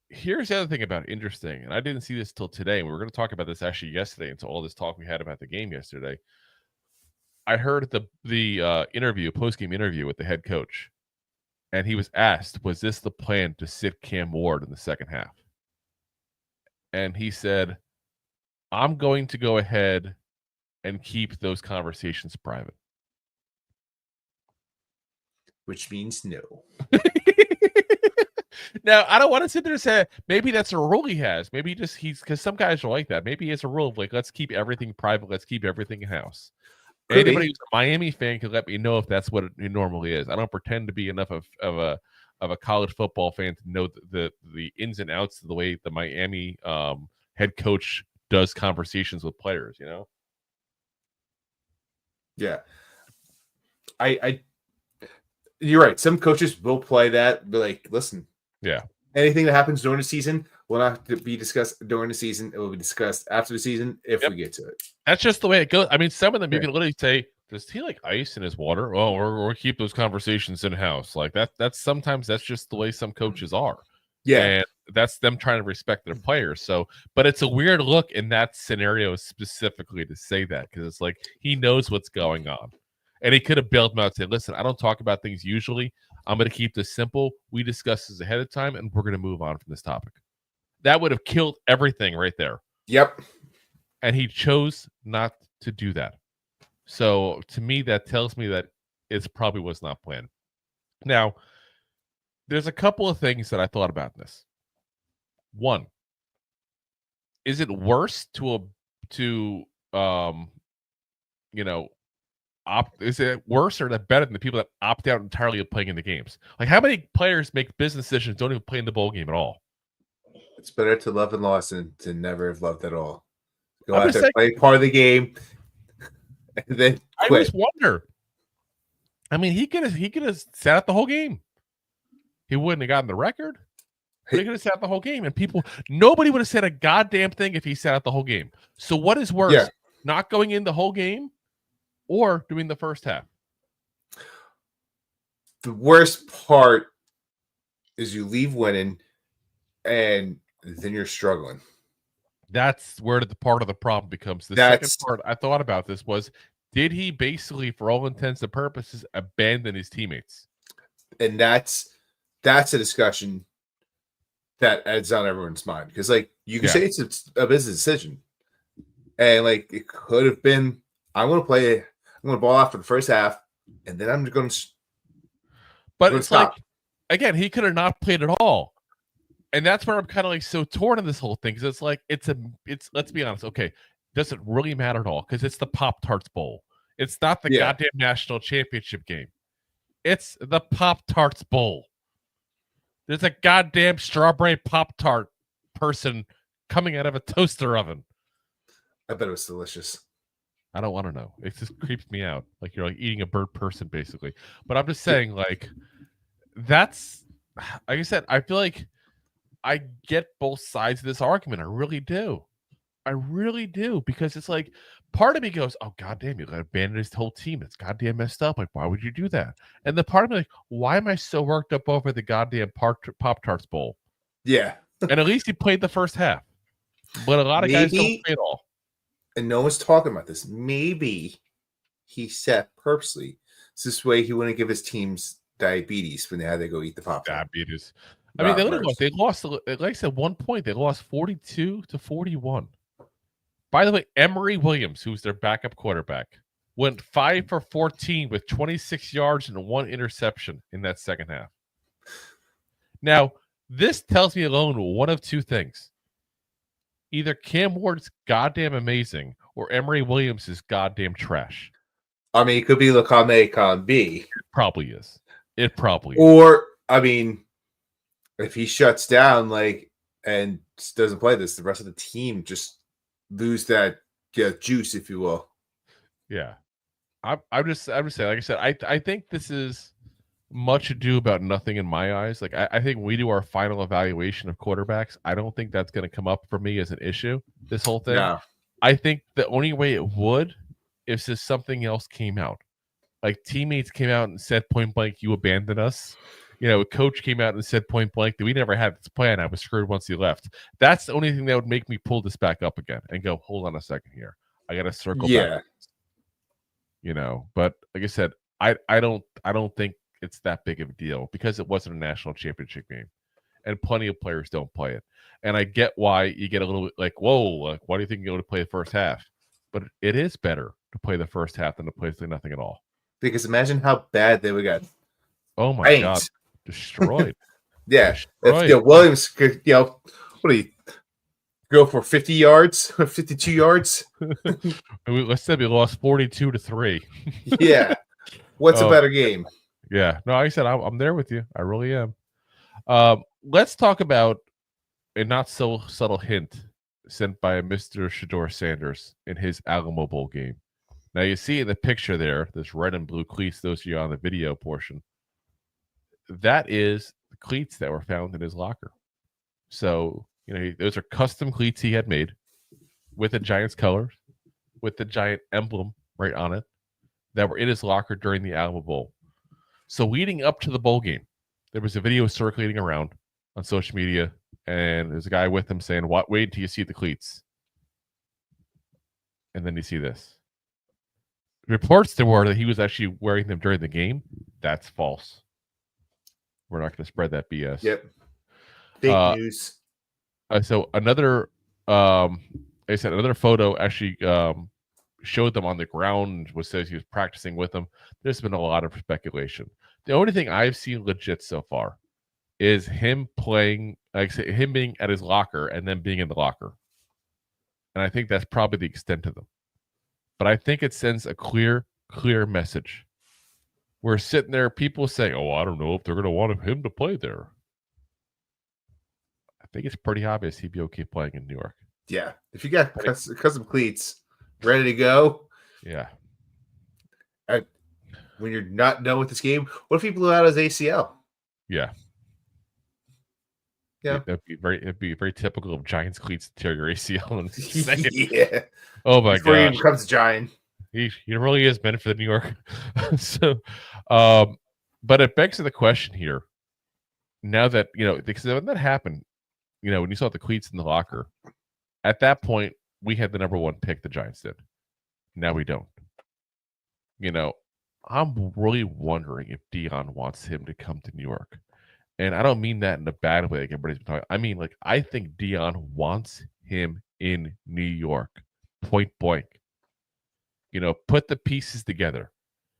Speaker 2: here's the other thing about it, interesting, and I didn't see this till today, and we were going to talk about this actually yesterday until all this talk we had about the game yesterday. I heard the interview, post-game interview with the head coach, and he was asked, was this the plan to sit Cam Ward in the second half? And he said, I'm going to go ahead and keep those conversations private.
Speaker 3: Which means no.
Speaker 2: Now, I don't want to sit there and say maybe that's a rule he has. Maybe he's because some guys are like that. Maybe it's a rule of like, let's keep everything private. Let's keep everything in house. Anybody who's a Miami fan can let me know if that's what it normally is. I don't pretend to be enough of a college football fan to know the ins and outs of the way the Miami head coach does conversations with players.
Speaker 3: Yeah, I you're right. Some coaches will play that, be like, listen,
Speaker 2: yeah,
Speaker 3: anything that happens during the season will not be discussed during the season. It will be discussed after the season if we get to it.
Speaker 2: That's just the way it goes. I mean, some of them you can literally say, does he like ice in his water? Oh, or keep those conversations in house. Like that's sometimes that's just the way some coaches are.
Speaker 3: Yeah.
Speaker 2: And that's them trying to respect their players. So, but it's a weird look in that scenario specifically to say that because it's like he knows what's going on. And he could have bailed him out and said, listen, I don't talk about things usually. I'm going to keep this simple. We discuss this ahead of time, and we're going to move on from this topic. That would have killed everything right there.
Speaker 3: Yep.
Speaker 2: And he chose not to do that. So to me, that tells me that it probably was not planned. Now, there's a couple of things that I thought about in this. One, is it worse to is it worse or better than the people that opt out entirely of playing in the games? Like, how many players make business decisions, don't even play in the bowl game at all?
Speaker 3: It's better to love and lost than to never have loved at all. Go
Speaker 2: I'm
Speaker 3: out
Speaker 2: just
Speaker 3: there,
Speaker 2: saying,
Speaker 3: play part of the game, and then
Speaker 2: I
Speaker 3: quit.
Speaker 2: always wonder. I mean, he could have sat out the whole game. He wouldn't have gotten the record. But he could have sat out the whole game, and nobody would have said a goddamn thing if he sat out the whole game. So what is worse,
Speaker 3: Yeah.
Speaker 2: not going in the whole game or doing the first half?
Speaker 3: The worst part is you leave winning, and then you're struggling.
Speaker 2: That's where the part of the problem becomes. The second part I thought about this was, did he basically, for all intents and purposes, abandon his teammates?
Speaker 3: And that's a discussion that adds on everyone's mind, because like you can say it's a business decision, and like it could have been, I'm going to ball after the first half, and then I'm going to.
Speaker 2: But it's stop. Like, again, he could have not played at all, and that's where I'm kind of like so torn in this whole thing, because it's like it's let's be honest, okay, does it really matter at all? Because it's the Pop-Tarts Bowl. It's not the goddamn national championship game. It's the Pop-Tarts Bowl. There's a goddamn strawberry Pop-Tart person coming out of a toaster oven.
Speaker 3: I bet it was delicious.
Speaker 2: I don't want to know. It just creeps me out. Like you're like eating a bird person, basically. But I'm just saying, like, that's, like I said, I feel like I get both sides of this argument. I really do. Because it's like, part of me goes, oh, goddamn, you got to abandon his whole team. It's goddamn messed up. Like, why would you do that? And the part of me, like, why am I so worked up over the goddamn Pop-Tarts Bowl?
Speaker 3: Yeah.
Speaker 2: And at least he played the first half. But a lot of guys don't play it all.
Speaker 3: And no one's talking about this. Maybe he set purposely. So this way he wouldn't give his teams diabetes when they had to go eat the Pop.
Speaker 2: Diabetes. I mean, they lost, like I said, 1 point. They lost 42-41. By the way, Emory Williams, who's their backup quarterback, went 5 for 14 with 26 yards and 1 interception in that second half. Now, this tells me alone one of two things. Either Cam Ward's goddamn amazing or Emory Williams is goddamn trash.
Speaker 3: I mean, it could be Lakame Khan B.
Speaker 2: It probably is.
Speaker 3: Or, I mean, if he shuts down, like, and doesn't play this, the rest of the team just lose that juice, if you will.
Speaker 2: Yeah. I'm just saying, like I said, I think this is much ado about nothing in my eyes. Like, I think when we do our final evaluation of quarterbacks, I don't think that's going to come up for me as an issue, this whole thing.
Speaker 3: No.
Speaker 2: I think the only way it would is if something else came out. Like, teammates came out and said point blank, you abandoned us. You know, a coach came out and said point blank that we never had this plan. I was screwed once he left. That's the only thing that would make me pull this back up again and go, hold on a second here. I got to circle back. You know, but like I said, I don't think it's that big of a deal because it wasn't a national championship game, and plenty of players don't play it. And I get why you get a little bit like, whoa, like, why do you think you're going to play the first half? But it is better to play the first half than to play nothing at all.
Speaker 3: Because imagine how bad they would get.
Speaker 2: Oh my God, destroyed.
Speaker 3: Destroyed. If Williams could, what do you go for 50 yards, 52 yards?
Speaker 2: Let's say we lost 42-3.
Speaker 3: Yeah. What's a better game?
Speaker 2: Yeah. No, like I said, I'm there with you. I really am. Let's talk about a not so subtle hint sent by Mr. Shedeur Sanders in his Alamo Bowl game. Now you see in the picture there, this red and blue cleats, those of you on the video portion, that is the cleats that were found in his locker. So, you know, those are custom cleats he had made with the Giants colors, with the Giant emblem right on it, that were in his locker during the Alamo Bowl. So leading up to the bowl game, there was a video circulating around on social media, and there's a guy with him saying, "What? Wait until you see the cleats." And then you see this. Reports there were that he was actually wearing them during the game. That's false. We're not going to spread that BS.
Speaker 3: Yep. Fake news.
Speaker 2: So another, I said another photo actually showed them on the ground, which says he was practicing with them. There's been a lot of speculation. The only thing I've seen legit so far is him playing, like I said, him being at his locker and then being in the locker. And I think that's probably the extent of them. But I think it sends a clear clear message. We're sitting there, people saying, "Oh, I don't know if they're going to want him to play there." I think it's pretty obvious he'd be okay playing in New York.
Speaker 3: Yeah, if you got custom cleats ready to go,
Speaker 2: yeah.
Speaker 3: When you're not done with this game, what if he blew out his ACL?
Speaker 2: Yeah.
Speaker 3: Yeah,
Speaker 2: it'd be very typical of Giants cleats to tear your ACL in a second.
Speaker 3: Yeah.
Speaker 2: Oh my
Speaker 3: Before
Speaker 2: god.
Speaker 3: he becomes a Giant.
Speaker 2: He really is meant for the New York. So, but it begs the question here. Now that because when that happened, when you saw the cleats in the locker, at that point we had the number 1 pick. The Giants did. Now we don't. I'm really wondering if Dion wants him to come to New York. And I don't mean that in a bad way, like everybody's been talking. I mean, I think Dion wants him in New York. Point blank. Put the pieces together.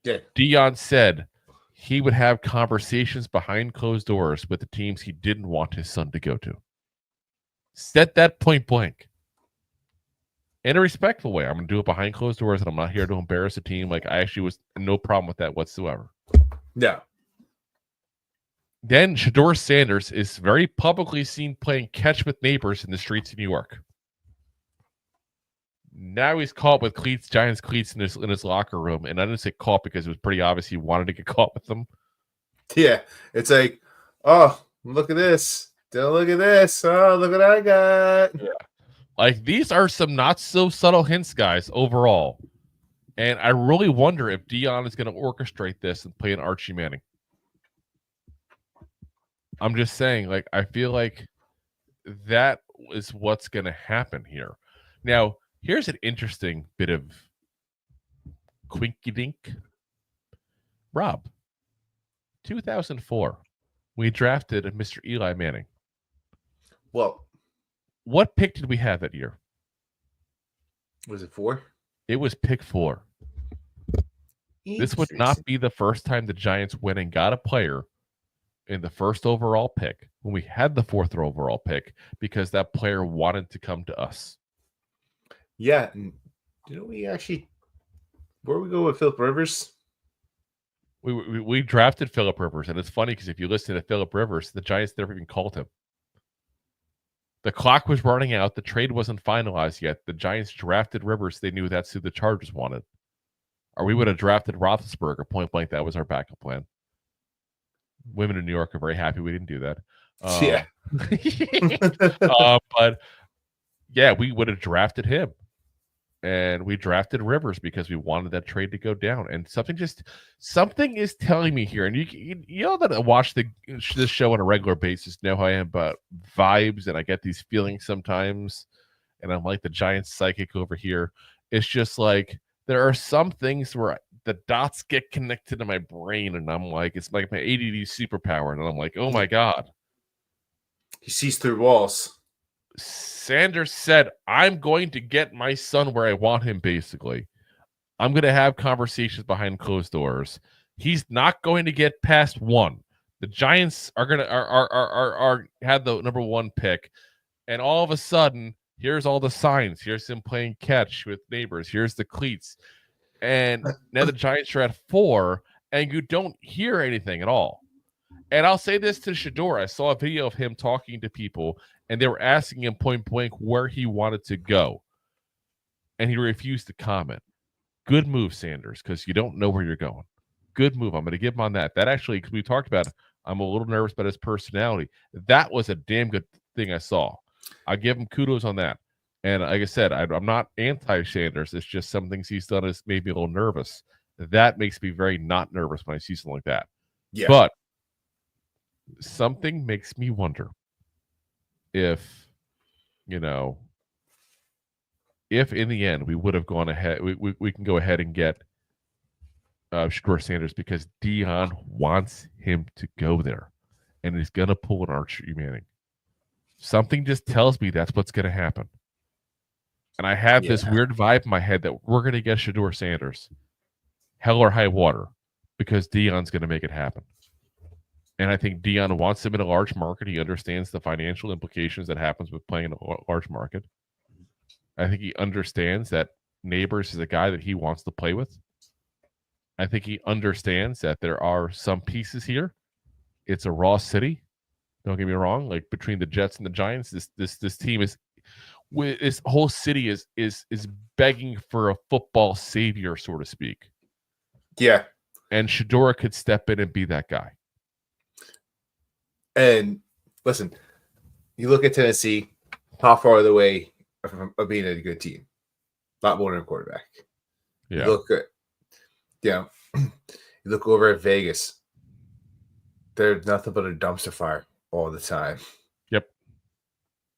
Speaker 3: Yeah.
Speaker 2: Dion said he would have conversations behind closed doors with the teams he didn't want his son to go to. Said that point blank. In a respectful way. I'm going to do it behind closed doors, and I'm not here to embarrass a team. I actually was no problem with that whatsoever.
Speaker 3: No.
Speaker 2: Then Shedeur Sanders is very publicly seen playing catch with neighbors in the streets of New York. Now he's caught with cleats, Giants cleats in his locker room. And I didn't say caught because it was pretty obvious he wanted to get caught with them.
Speaker 3: Yeah. It's like, oh, look at this. Don't look at this. Oh, look what I got.
Speaker 2: Yeah. These are some not so subtle hints, guys, overall. And I really wonder if Dion is going to orchestrate this and play an Archie Manning. I'm just saying, I feel like that is what's going to happen here. Now, here's an interesting bit of quinky-dink. Rob, 2004, we drafted Mr. Eli Manning.
Speaker 3: Well,
Speaker 2: what pick did we have that year?
Speaker 3: Was it 4?
Speaker 2: It was pick 4. This would not be the first time the Giants went and got a player in the first overall pick when we had the 4th overall pick because that player wanted to come to us.
Speaker 3: Yeah. Didn't we actually – where we go with Phillip Rivers?
Speaker 2: We drafted Phillip Rivers, and it's funny because if you listen to Phillip Rivers, the Giants never even called him. The clock was running out. The trade wasn't finalized yet. The Giants drafted Rivers. They knew that's who the Chargers wanted. Or we would have drafted Roethlisberger, point blank. That was our backup plan. Women in New York are very happy we didn't do that.
Speaker 3: Yeah.
Speaker 2: But, yeah, we would have drafted him. And we drafted Rivers because we wanted that trade to go down. And something is telling me here. And you know that I watch this show on a regular basis, know how I am about vibes, and I get these feelings sometimes. And I'm like the Giants psychic over here. It's just there are some things where the dots get connected to my brain, and I'm like, it's like my ADD superpower. And I'm like, oh my God.
Speaker 3: He sees through walls.
Speaker 2: Sanders said, I'm going to get my son where I want him, basically. I'm going to have conversations behind closed doors. He's not going to get past 1. The Giants are going to had the number 1 pick, and all of a sudden, here's all the signs. Here's him playing catch with neighbors. Here's the cleats. And now the Giants are at 4, and you don't hear anything at all. And I'll say this to Shedeur. I saw a video of him talking to people, and they were asking him point blank where he wanted to go. And he refused to comment. Good move, Sanders, because you don't know where you're going. Good move. I'm going to give him on that. That actually, because we talked about it, I'm a little nervous about his personality. That was a damn good thing I saw. I give him kudos on that. And like I said, I'm not anti-Sanders. It's just some things he's done has made me a little nervous. That makes me very not nervous when I see something like that.
Speaker 3: Yeah.
Speaker 2: But something makes me wonder if in the end we would have gone ahead, we can go ahead and get Shedeur Sanders because Dion wants him to go there, and he's going to pull an Archie Manning. Something just tells me that's what's going to happen. And I have this weird vibe in my head that we're going to get Shedeur Sanders, hell or high water, because Dion's going to make it happen. And I think Dion wants him in a large market. He understands the financial implications that happens with playing in a large market. I think he understands that Neighbors is a guy that he wants to play with. I think he understands that there are some pieces here. It's a raw city. Don't get me wrong. Like between the Jets and the Giants, this team is, this whole city is begging for a football savior, so to speak.
Speaker 3: Yeah.
Speaker 2: And Shedeur could step in and be that guy.
Speaker 3: And listen, you look at Tennessee, how far away of being a good team? Not more than a quarterback.
Speaker 2: Yeah.
Speaker 3: You look at, you look over at Vegas. They're nothing but a dumpster fire all the time.
Speaker 2: Yep.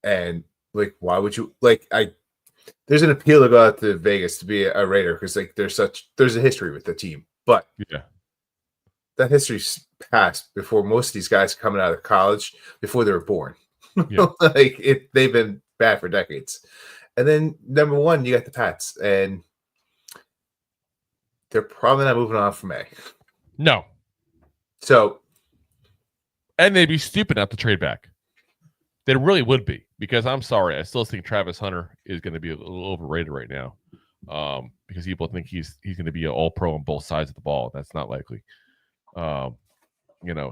Speaker 3: And like, why would you there's an appeal to go out to Vegas to be a Raider because like there's a history with the team, but
Speaker 2: yeah,
Speaker 3: that history's passed before most of these guys coming out of college before they were born.
Speaker 2: Yeah.
Speaker 3: They've been bad for decades. And then number one, you got the Pats, and they're probably not moving on from A.
Speaker 2: No.
Speaker 3: So,
Speaker 2: and they'd be stupid not to trade back. They really would be, because I'm sorry, I still think Travis Hunter is going to be a little overrated right now, because people think he's going to be an all-pro on both sides of the ball. That's not likely.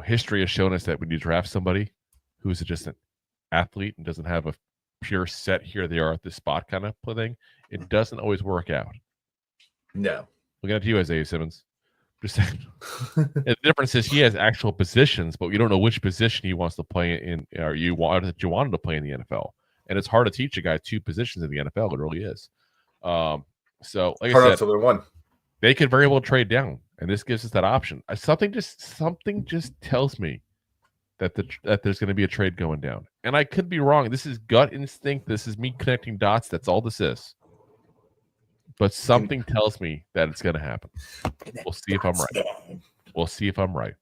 Speaker 2: History has shown us that when you draft somebody who's just an athlete and doesn't have a pure set here they are at this spot kind of thing, it doesn't always work out.
Speaker 3: No.
Speaker 2: Looking at you, Isaiah Simmons. Just saying. The difference is he has actual positions, but you don't know which position he wants to play in, or you want him to play in the NFL. And it's hard to teach a guy two positions in the NFL. It really is. So, like I said,
Speaker 3: one.
Speaker 2: They could very well trade down, and this gives us that option. Something just tells me that there's going to be a trade going down, and I could be wrong. This is gut instinct. This is me connecting dots. That's all this is. But something tells me that it's going to happen. We'll see if I'm right.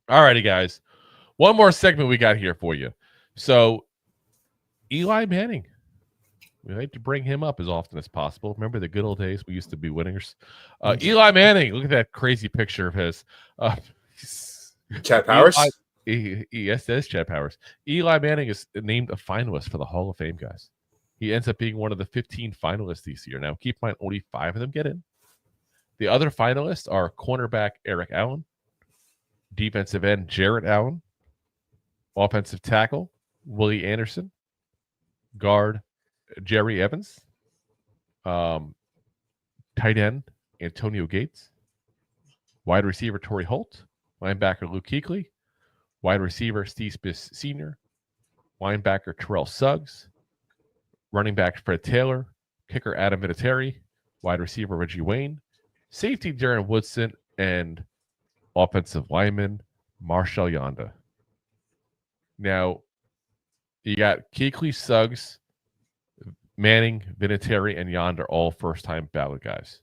Speaker 2: All righty, guys. One more segment we got here for you. So, Eli Manning. We like to bring him up as often as possible. Remember the good old days? We used to be winners. Eli Manning. Look at that crazy picture of his.
Speaker 3: Chad Powers?
Speaker 2: Yes, that is Chad Powers. Eli Manning is named a finalist for the Hall of Fame, guys. He ends up being one of the 15 finalists this year. Now, keep in mind, only 5 of them get in. The other finalists are cornerback Eric Allen, defensive end Jarrett Allen, offensive tackle Willie Anderson, guard Jerry Evans, tight end Antonio Gates, wide receiver Torrey Holt, linebacker Luke Kuechly, wide receiver Steve Smith Sr., linebacker Terrell Suggs, running back Fred Taylor, kicker Adam Vinatieri, wide receiver Reggie Wayne, safety Darren Woodson, and offensive lineman Marshall Yanda. Now, you got Kuechly, Suggs, Manning, Vinatieri, and Yonder, all first-time ballot guys.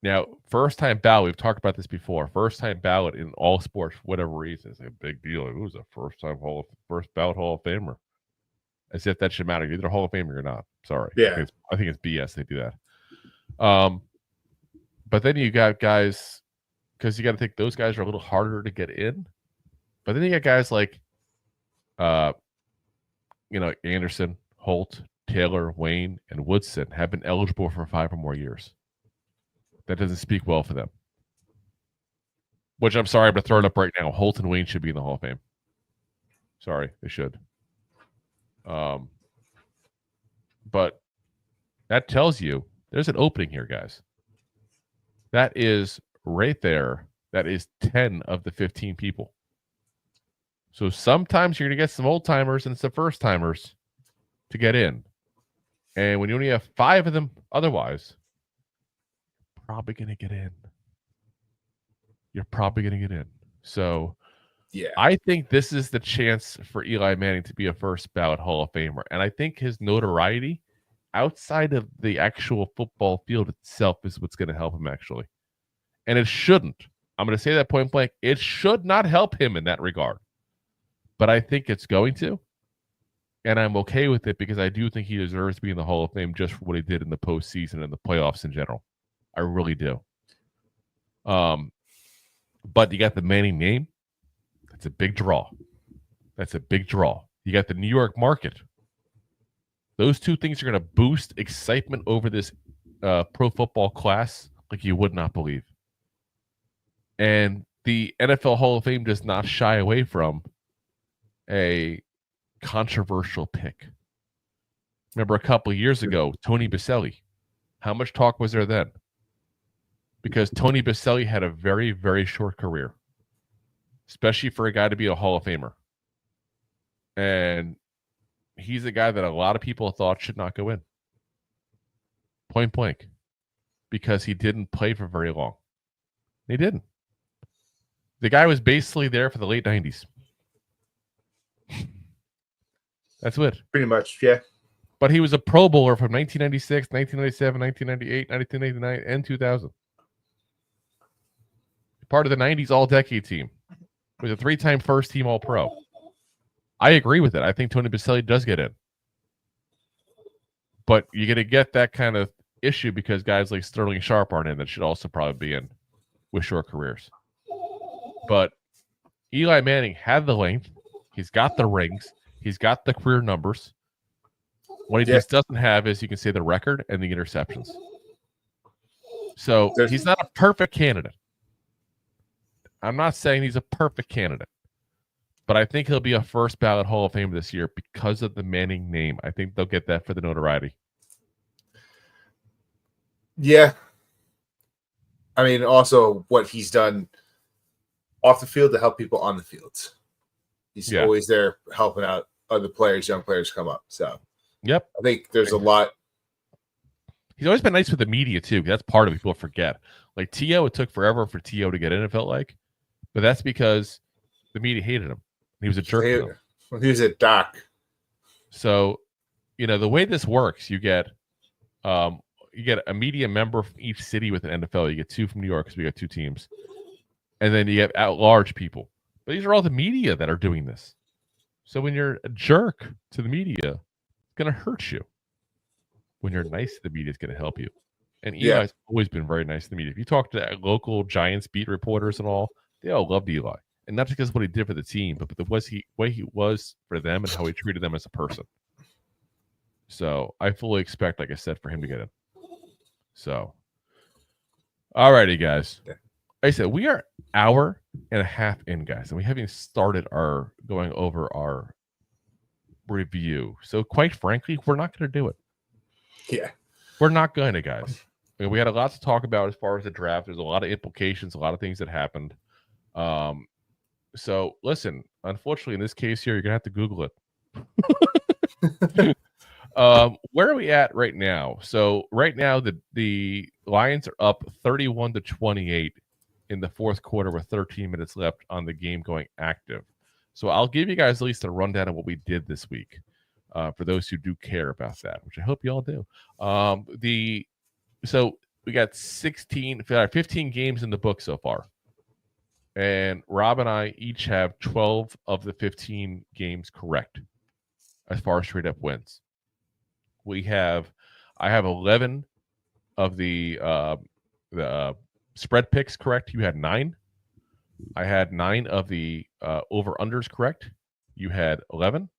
Speaker 2: Now, first-time ballot, we've talked about this before. First-time ballot in all sports, for whatever reason, is a big deal. Who's a first ballot Hall of Famer? As if that should matter. You're either Hall of Famer or not. Sorry.
Speaker 3: Yeah.
Speaker 2: I think it's BS they do that. But then you got guys, because you got to think those guys are a little harder to get in. But then you got guys like, Anderson, Holt, Taylor, Wayne, and Woodson have been eligible for 5 or more years. That doesn't speak well for them. Which I'm sorry, I'm going to throw it up right now. Holt and Wayne should be in the Hall of Fame. Sorry, they should. But that tells you there's an opening here, guys. That is right there. That is 10 of the 15 people. So sometimes you're going to get some old timers and some first timers to get in. And when you only have 5 of them, otherwise, you're probably going to get in. So
Speaker 3: yeah,
Speaker 2: I think this is the chance for Eli Manning to be a first ballot Hall of Famer. And I think his notoriety outside of the actual football field itself is what's going to help him, actually. And it shouldn't. I'm going to say that point blank. It should not help him in that regard. But I think it's going to. And I'm okay with it because I do think he deserves to be in the Hall of Fame just for what he did in the postseason and the playoffs in general. I really do. But you got the Manning name. That's a big draw. You got the New York market. Those two things are going to boost excitement over this pro football class like you would not believe. And the NFL Hall of Fame does not shy away from a controversial pick. Remember a couple of years ago, Tony Baselli. How much talk was there then? Because Tony Baselli had a very, very short career, especially for a guy to be a Hall of Famer. And he's a guy that a lot of people thought should not go in. Point blank. Because he didn't play for very long. He didn't. The guy was basically there for the late 90s. That's it.
Speaker 3: Pretty much, yeah.
Speaker 2: But he was a Pro Bowler from 1996, 1997, 1998, 1999, and 2000. Part of the 90s All-Decade team. He was a 3-time first-team All-Pro. I agree with it. I think Tony Baselli does get in. But you're going to get that kind of issue because guys like Sterling Sharp aren't in that should also probably be in with short careers. But Eli Manning had the length. He's got the rings. He's got the career numbers. What he just doesn't have is, you can say, the record and the interceptions. So he's not a perfect candidate. I'm not saying he's a perfect candidate. But I think he'll be a first ballot Hall of Famer this year because of the Manning name. I think they'll get that for the notoriety.
Speaker 3: Yeah. I mean, also what he's done off the field to help people on the field. He's always there helping out other players, young players come up. So,
Speaker 2: yep.
Speaker 3: I think there's a lot.
Speaker 2: He's always been nice with the media, too. That's part of it. People forget. Like T.O., it took forever for T.O. to get in, it felt like. But that's because the media hated him. He was a jerk.
Speaker 3: He was a doc.
Speaker 2: So, the way this works, you get a media member from each city with an NFL. You get 2 from New York because we got 2 teams. And then you have at-large people. But these are all the media that are doing this. So when you're a jerk to the media, it's going to hurt you. When you're nice to the media, it's going to help you. And Eli's always been very nice to the media. If you talk to local Giants beat reporters and all, they all loved Eli. And not because of what he did for the team, but the way he was for them and how he treated them as a person. So I fully expect, like I said, for him to get in. So, all righty, guys. Like I said, we are an hour and a half in, guys, and we haven't started going over our review. So quite frankly, we're not going to do it.
Speaker 3: Yeah.
Speaker 2: We're not going to, guys. We had a lot to talk about as far as the draft. There's a lot of implications, a lot of things that happened. So listen, unfortunately, in this case here, you're going to have to Google it. Where are we at right now? So right now, the Lions are up 31-28 in the fourth quarter with 13 minutes left on the game going active. So I'll give you guys at least a rundown of what we did this week for those who do care about that, which I hope you all do. So we got 15 games in the book so far. And Rob and I each have 12 of the 15 games correct as far as straight up wins. I have 11 of the spread picks correct. You had 9. I had 9 of the over-unders correct. You had 11.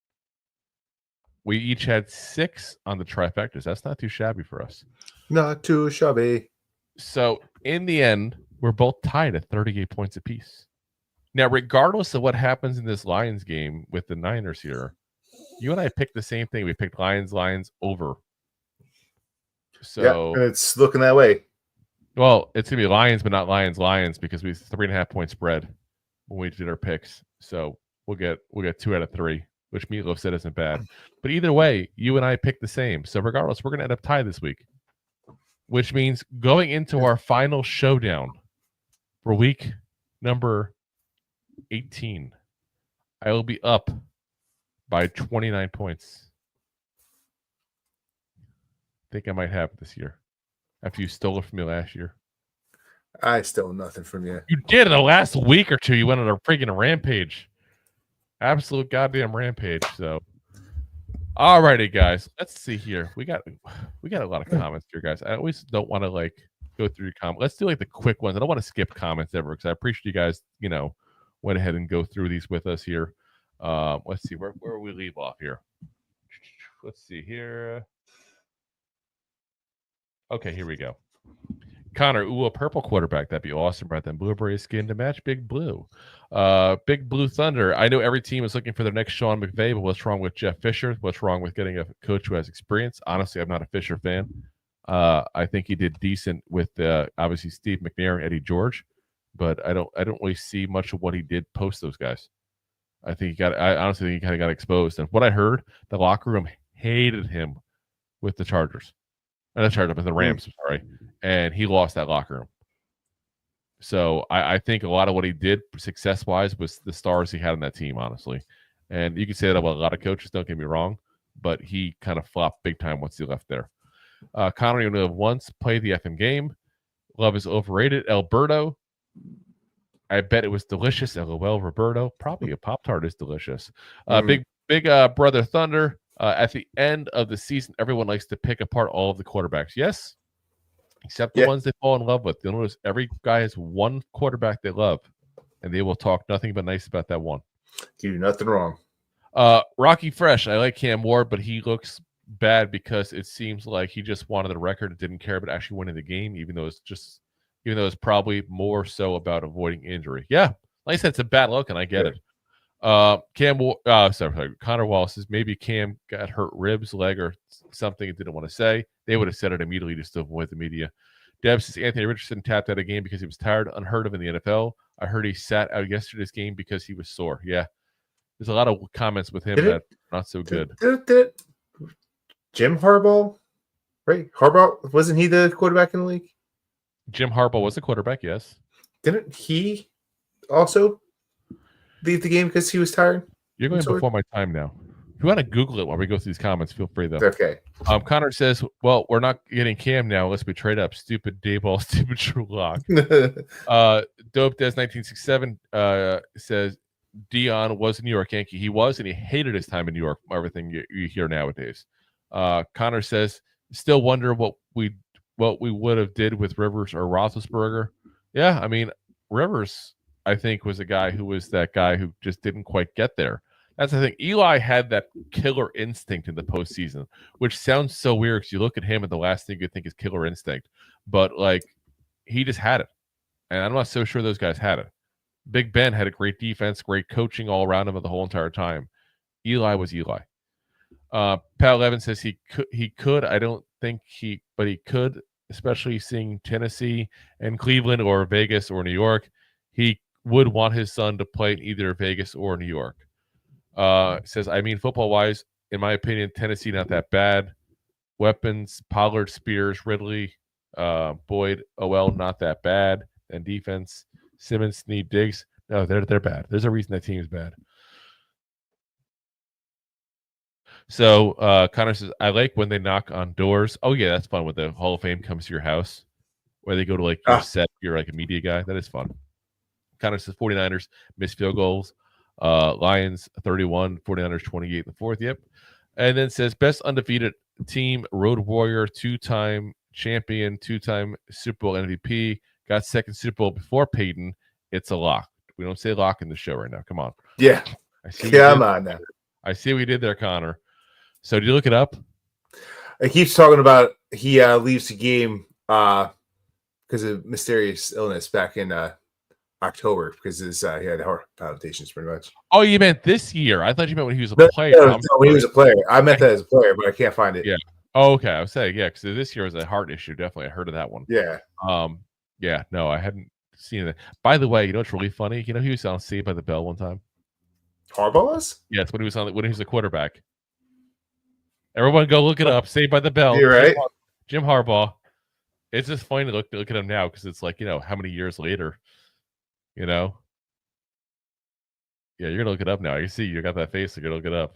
Speaker 2: We each had 6 on the trifectas. That's not too shabby for us.
Speaker 3: Not too shabby.
Speaker 2: So in the end, we're both tied at 38 points apiece. Now, regardless of what happens in this Lions game with the Niners here, you and I picked the same thing. We picked Lions over. So
Speaker 3: and it's looking that way.
Speaker 2: Well, it's gonna be Lions, but not Lions, because we 3.5 point spread when we did our picks. So we'll get 2 out of 3, which Meatloaf said isn't bad. But either way, you and I picked the same. So regardless, we're gonna end up tied this week, which means going into our final showdown for week number 18, I will be up by 29 points. I think I might have it this year after you stole it from me last year.
Speaker 3: I stole nothing from you.
Speaker 2: You did in the last week or 2. You went on a freaking rampage. Absolute goddamn rampage. So, all righty, guys. Let's see here. We got a lot of comments here, guys. I always don't want to go through your comments. Let's do the quick ones. I don't want to skip comments ever because I appreciate you guys, went ahead and go through these with us here. Let's see where we leave off here. Let's see here. Okay, here we go. Connor, ooh, a purple quarterback. That'd be awesome, right? Then blueberry skin to match Big Blue. Big Blue Thunder. I know every team is looking for their next Sean McVay, but what's wrong with Jeff Fisher? What's wrong with getting a coach who has experience? Honestly, I'm not a Fisher fan. I think he did decent with obviously Steve McNair and Eddie George, but I don't really see much of what he did post those guys. I honestly think he kind of got exposed. And what I heard, the locker room hated him with the Chargers. With the Rams, sorry. And he lost that locker room. So I think a lot of what he did success-wise was the stars he had on that team, honestly. And you can say that about a lot of coaches, don't get me wrong, but he kind of flopped big time once he left there. Connor, you only have once played the effing game. Love is overrated. Alberto, I bet it was delicious. LOL, Roberto. Probably a Pop-Tart is delicious. Big Brother Thunder. At the end of the season, everyone likes to pick apart all of the quarterbacks. Yes, except the ones they fall in love with. You'll notice every guy has one quarterback they love, and they will talk nothing but nice about that one.
Speaker 3: You do nothing wrong.
Speaker 2: Rocky Fresh. I like Cam Ward, but he looks bad because it seems like he just wanted the record and didn't care about actually winning the game, even though it's probably more so about avoiding injury. Yeah, like I said, it's a bad look, and I get it. Connor Wallace says maybe Cam got hurt ribs, leg, or something and didn't want to say. They would have said it immediately just to avoid the media. Deb says Anthony Richardson tapped out a game because he was tired, unheard of in the NFL. I heard he sat out yesterday's game because he was sore. Yeah, there's a lot of comments with him that not so good.
Speaker 3: Jim Harbaugh, right? Harbaugh, wasn't he the quarterback in the league?
Speaker 2: Jim Harbaugh was a quarterback, yes.
Speaker 3: Didn't he also leave the game because he was tired?
Speaker 2: You're going before my time now. If you want to Google it while we go through these comments, feel free, though.
Speaker 3: Okay.
Speaker 2: Connor says, well, we're not getting Cam now unless we trade up. Stupid Daboll, stupid True Lock. Dope Des 1967 says Dion was a New York Yankee. He was, and he hated his time in New York, everything you hear nowadays. Connor says, still wonder what we would have did with Rivers or Roethlisberger. Yeah, I mean, Rivers, I think, was a guy who was that guy who just didn't quite get there. That's the thing. Eli had that killer instinct in the postseason, which sounds so weird because you look at him and the last thing you think is killer instinct. But, like, he just had it. And I'm not so sure those guys had it. Big Ben had a great defense, great coaching all around him the whole entire time. Eli was Eli. Pat Levin says he could. I don't think he could, especially seeing Tennessee and Cleveland or Vegas or New York. He would want his son to play in either Vegas or New York. Says, I mean, football-wise, in my opinion, Tennessee not that bad. Weapons, Pollard, Spears, Ridley, Boyd, OL not that bad. And defense, Simmons, Snead, Diggs. No, they're bad. There's a reason that team is bad. So Connor says, I like when they knock on doors. Oh, yeah, that's fun when the Hall of Fame comes to your house, where they go to like your set. You're like a media guy. That is fun. Connor says 49ers missed field goals. Lions 31, 49ers 28 in the fourth. Yep. And then says best undefeated team, Road Warrior, 2-time champion, 2-time Super Bowl MVP, got second Super Bowl before Peyton. It's a lock. We don't say lock in the show right now. Come on.
Speaker 3: Yeah. Come on now.
Speaker 2: I see what we did there, Connor. So did you look it up?
Speaker 3: It keeps talking about he leaves the game because of mysterious illness back in October because he had heart palpitations pretty much.
Speaker 2: Oh, you meant this year? I thought you meant when he was a player.
Speaker 3: No, when he was a player. I meant that as a player, but I can't find it.
Speaker 2: Yeah. Oh, okay. I was saying, yeah, because this year was a heart issue. Definitely. I heard of that one.
Speaker 3: Yeah.
Speaker 2: Yeah, no, I hadn't seen it. By the way, you know what's really funny? You know he was on Saved by the Bell one time?
Speaker 3: Harbaugh was?
Speaker 2: Yes, when he was a quarterback. Everyone go look it up. Saved by the Bell.
Speaker 3: You're right.
Speaker 2: Jim Harbaugh. It's just funny to look at him now because it's like, how many years later, Yeah, you're going to look it up now. I see you got that face. So you're going to look it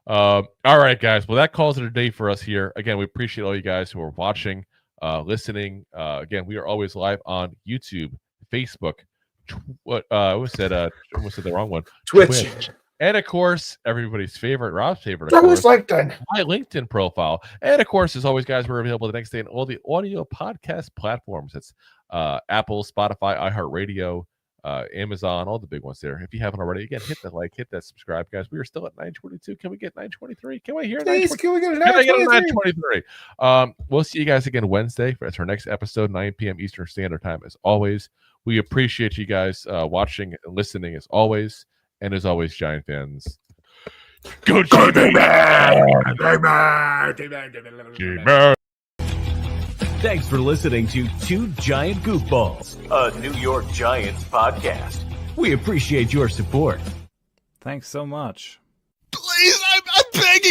Speaker 2: up. All right, guys. Well, that calls it a day for us here. Again, we appreciate all you guys who are watching, listening. Again, we are always live on YouTube, Facebook, I almost said the wrong one.
Speaker 3: Twitch.
Speaker 2: And of course, everybody's favorite, Rob's favorite,
Speaker 3: That was LinkedIn.
Speaker 2: My LinkedIn profile. And of course, as always, guys, we're available the next day on all the audio podcast platforms. It's Apple, Spotify, iHeartRadio, Amazon, all the big ones there. If you haven't already, again, hit that like, hit that subscribe, guys. We are still at 922. Can we get 923? Can we hear
Speaker 3: Please,
Speaker 2: 923?
Speaker 3: can we get a
Speaker 2: Can I get a
Speaker 3: 923?
Speaker 2: 923? We'll see you guys again Wednesday for our next episode, 9 p.m. Eastern Standard Time. As always, we appreciate you guys watching and listening as always. And as always, Giant fans, go G-Man!
Speaker 1: Thanks for listening to Two Giant Goofballs, a New York Giants podcast. We appreciate your support.
Speaker 5: Thanks so much.
Speaker 2: Please, I'm begging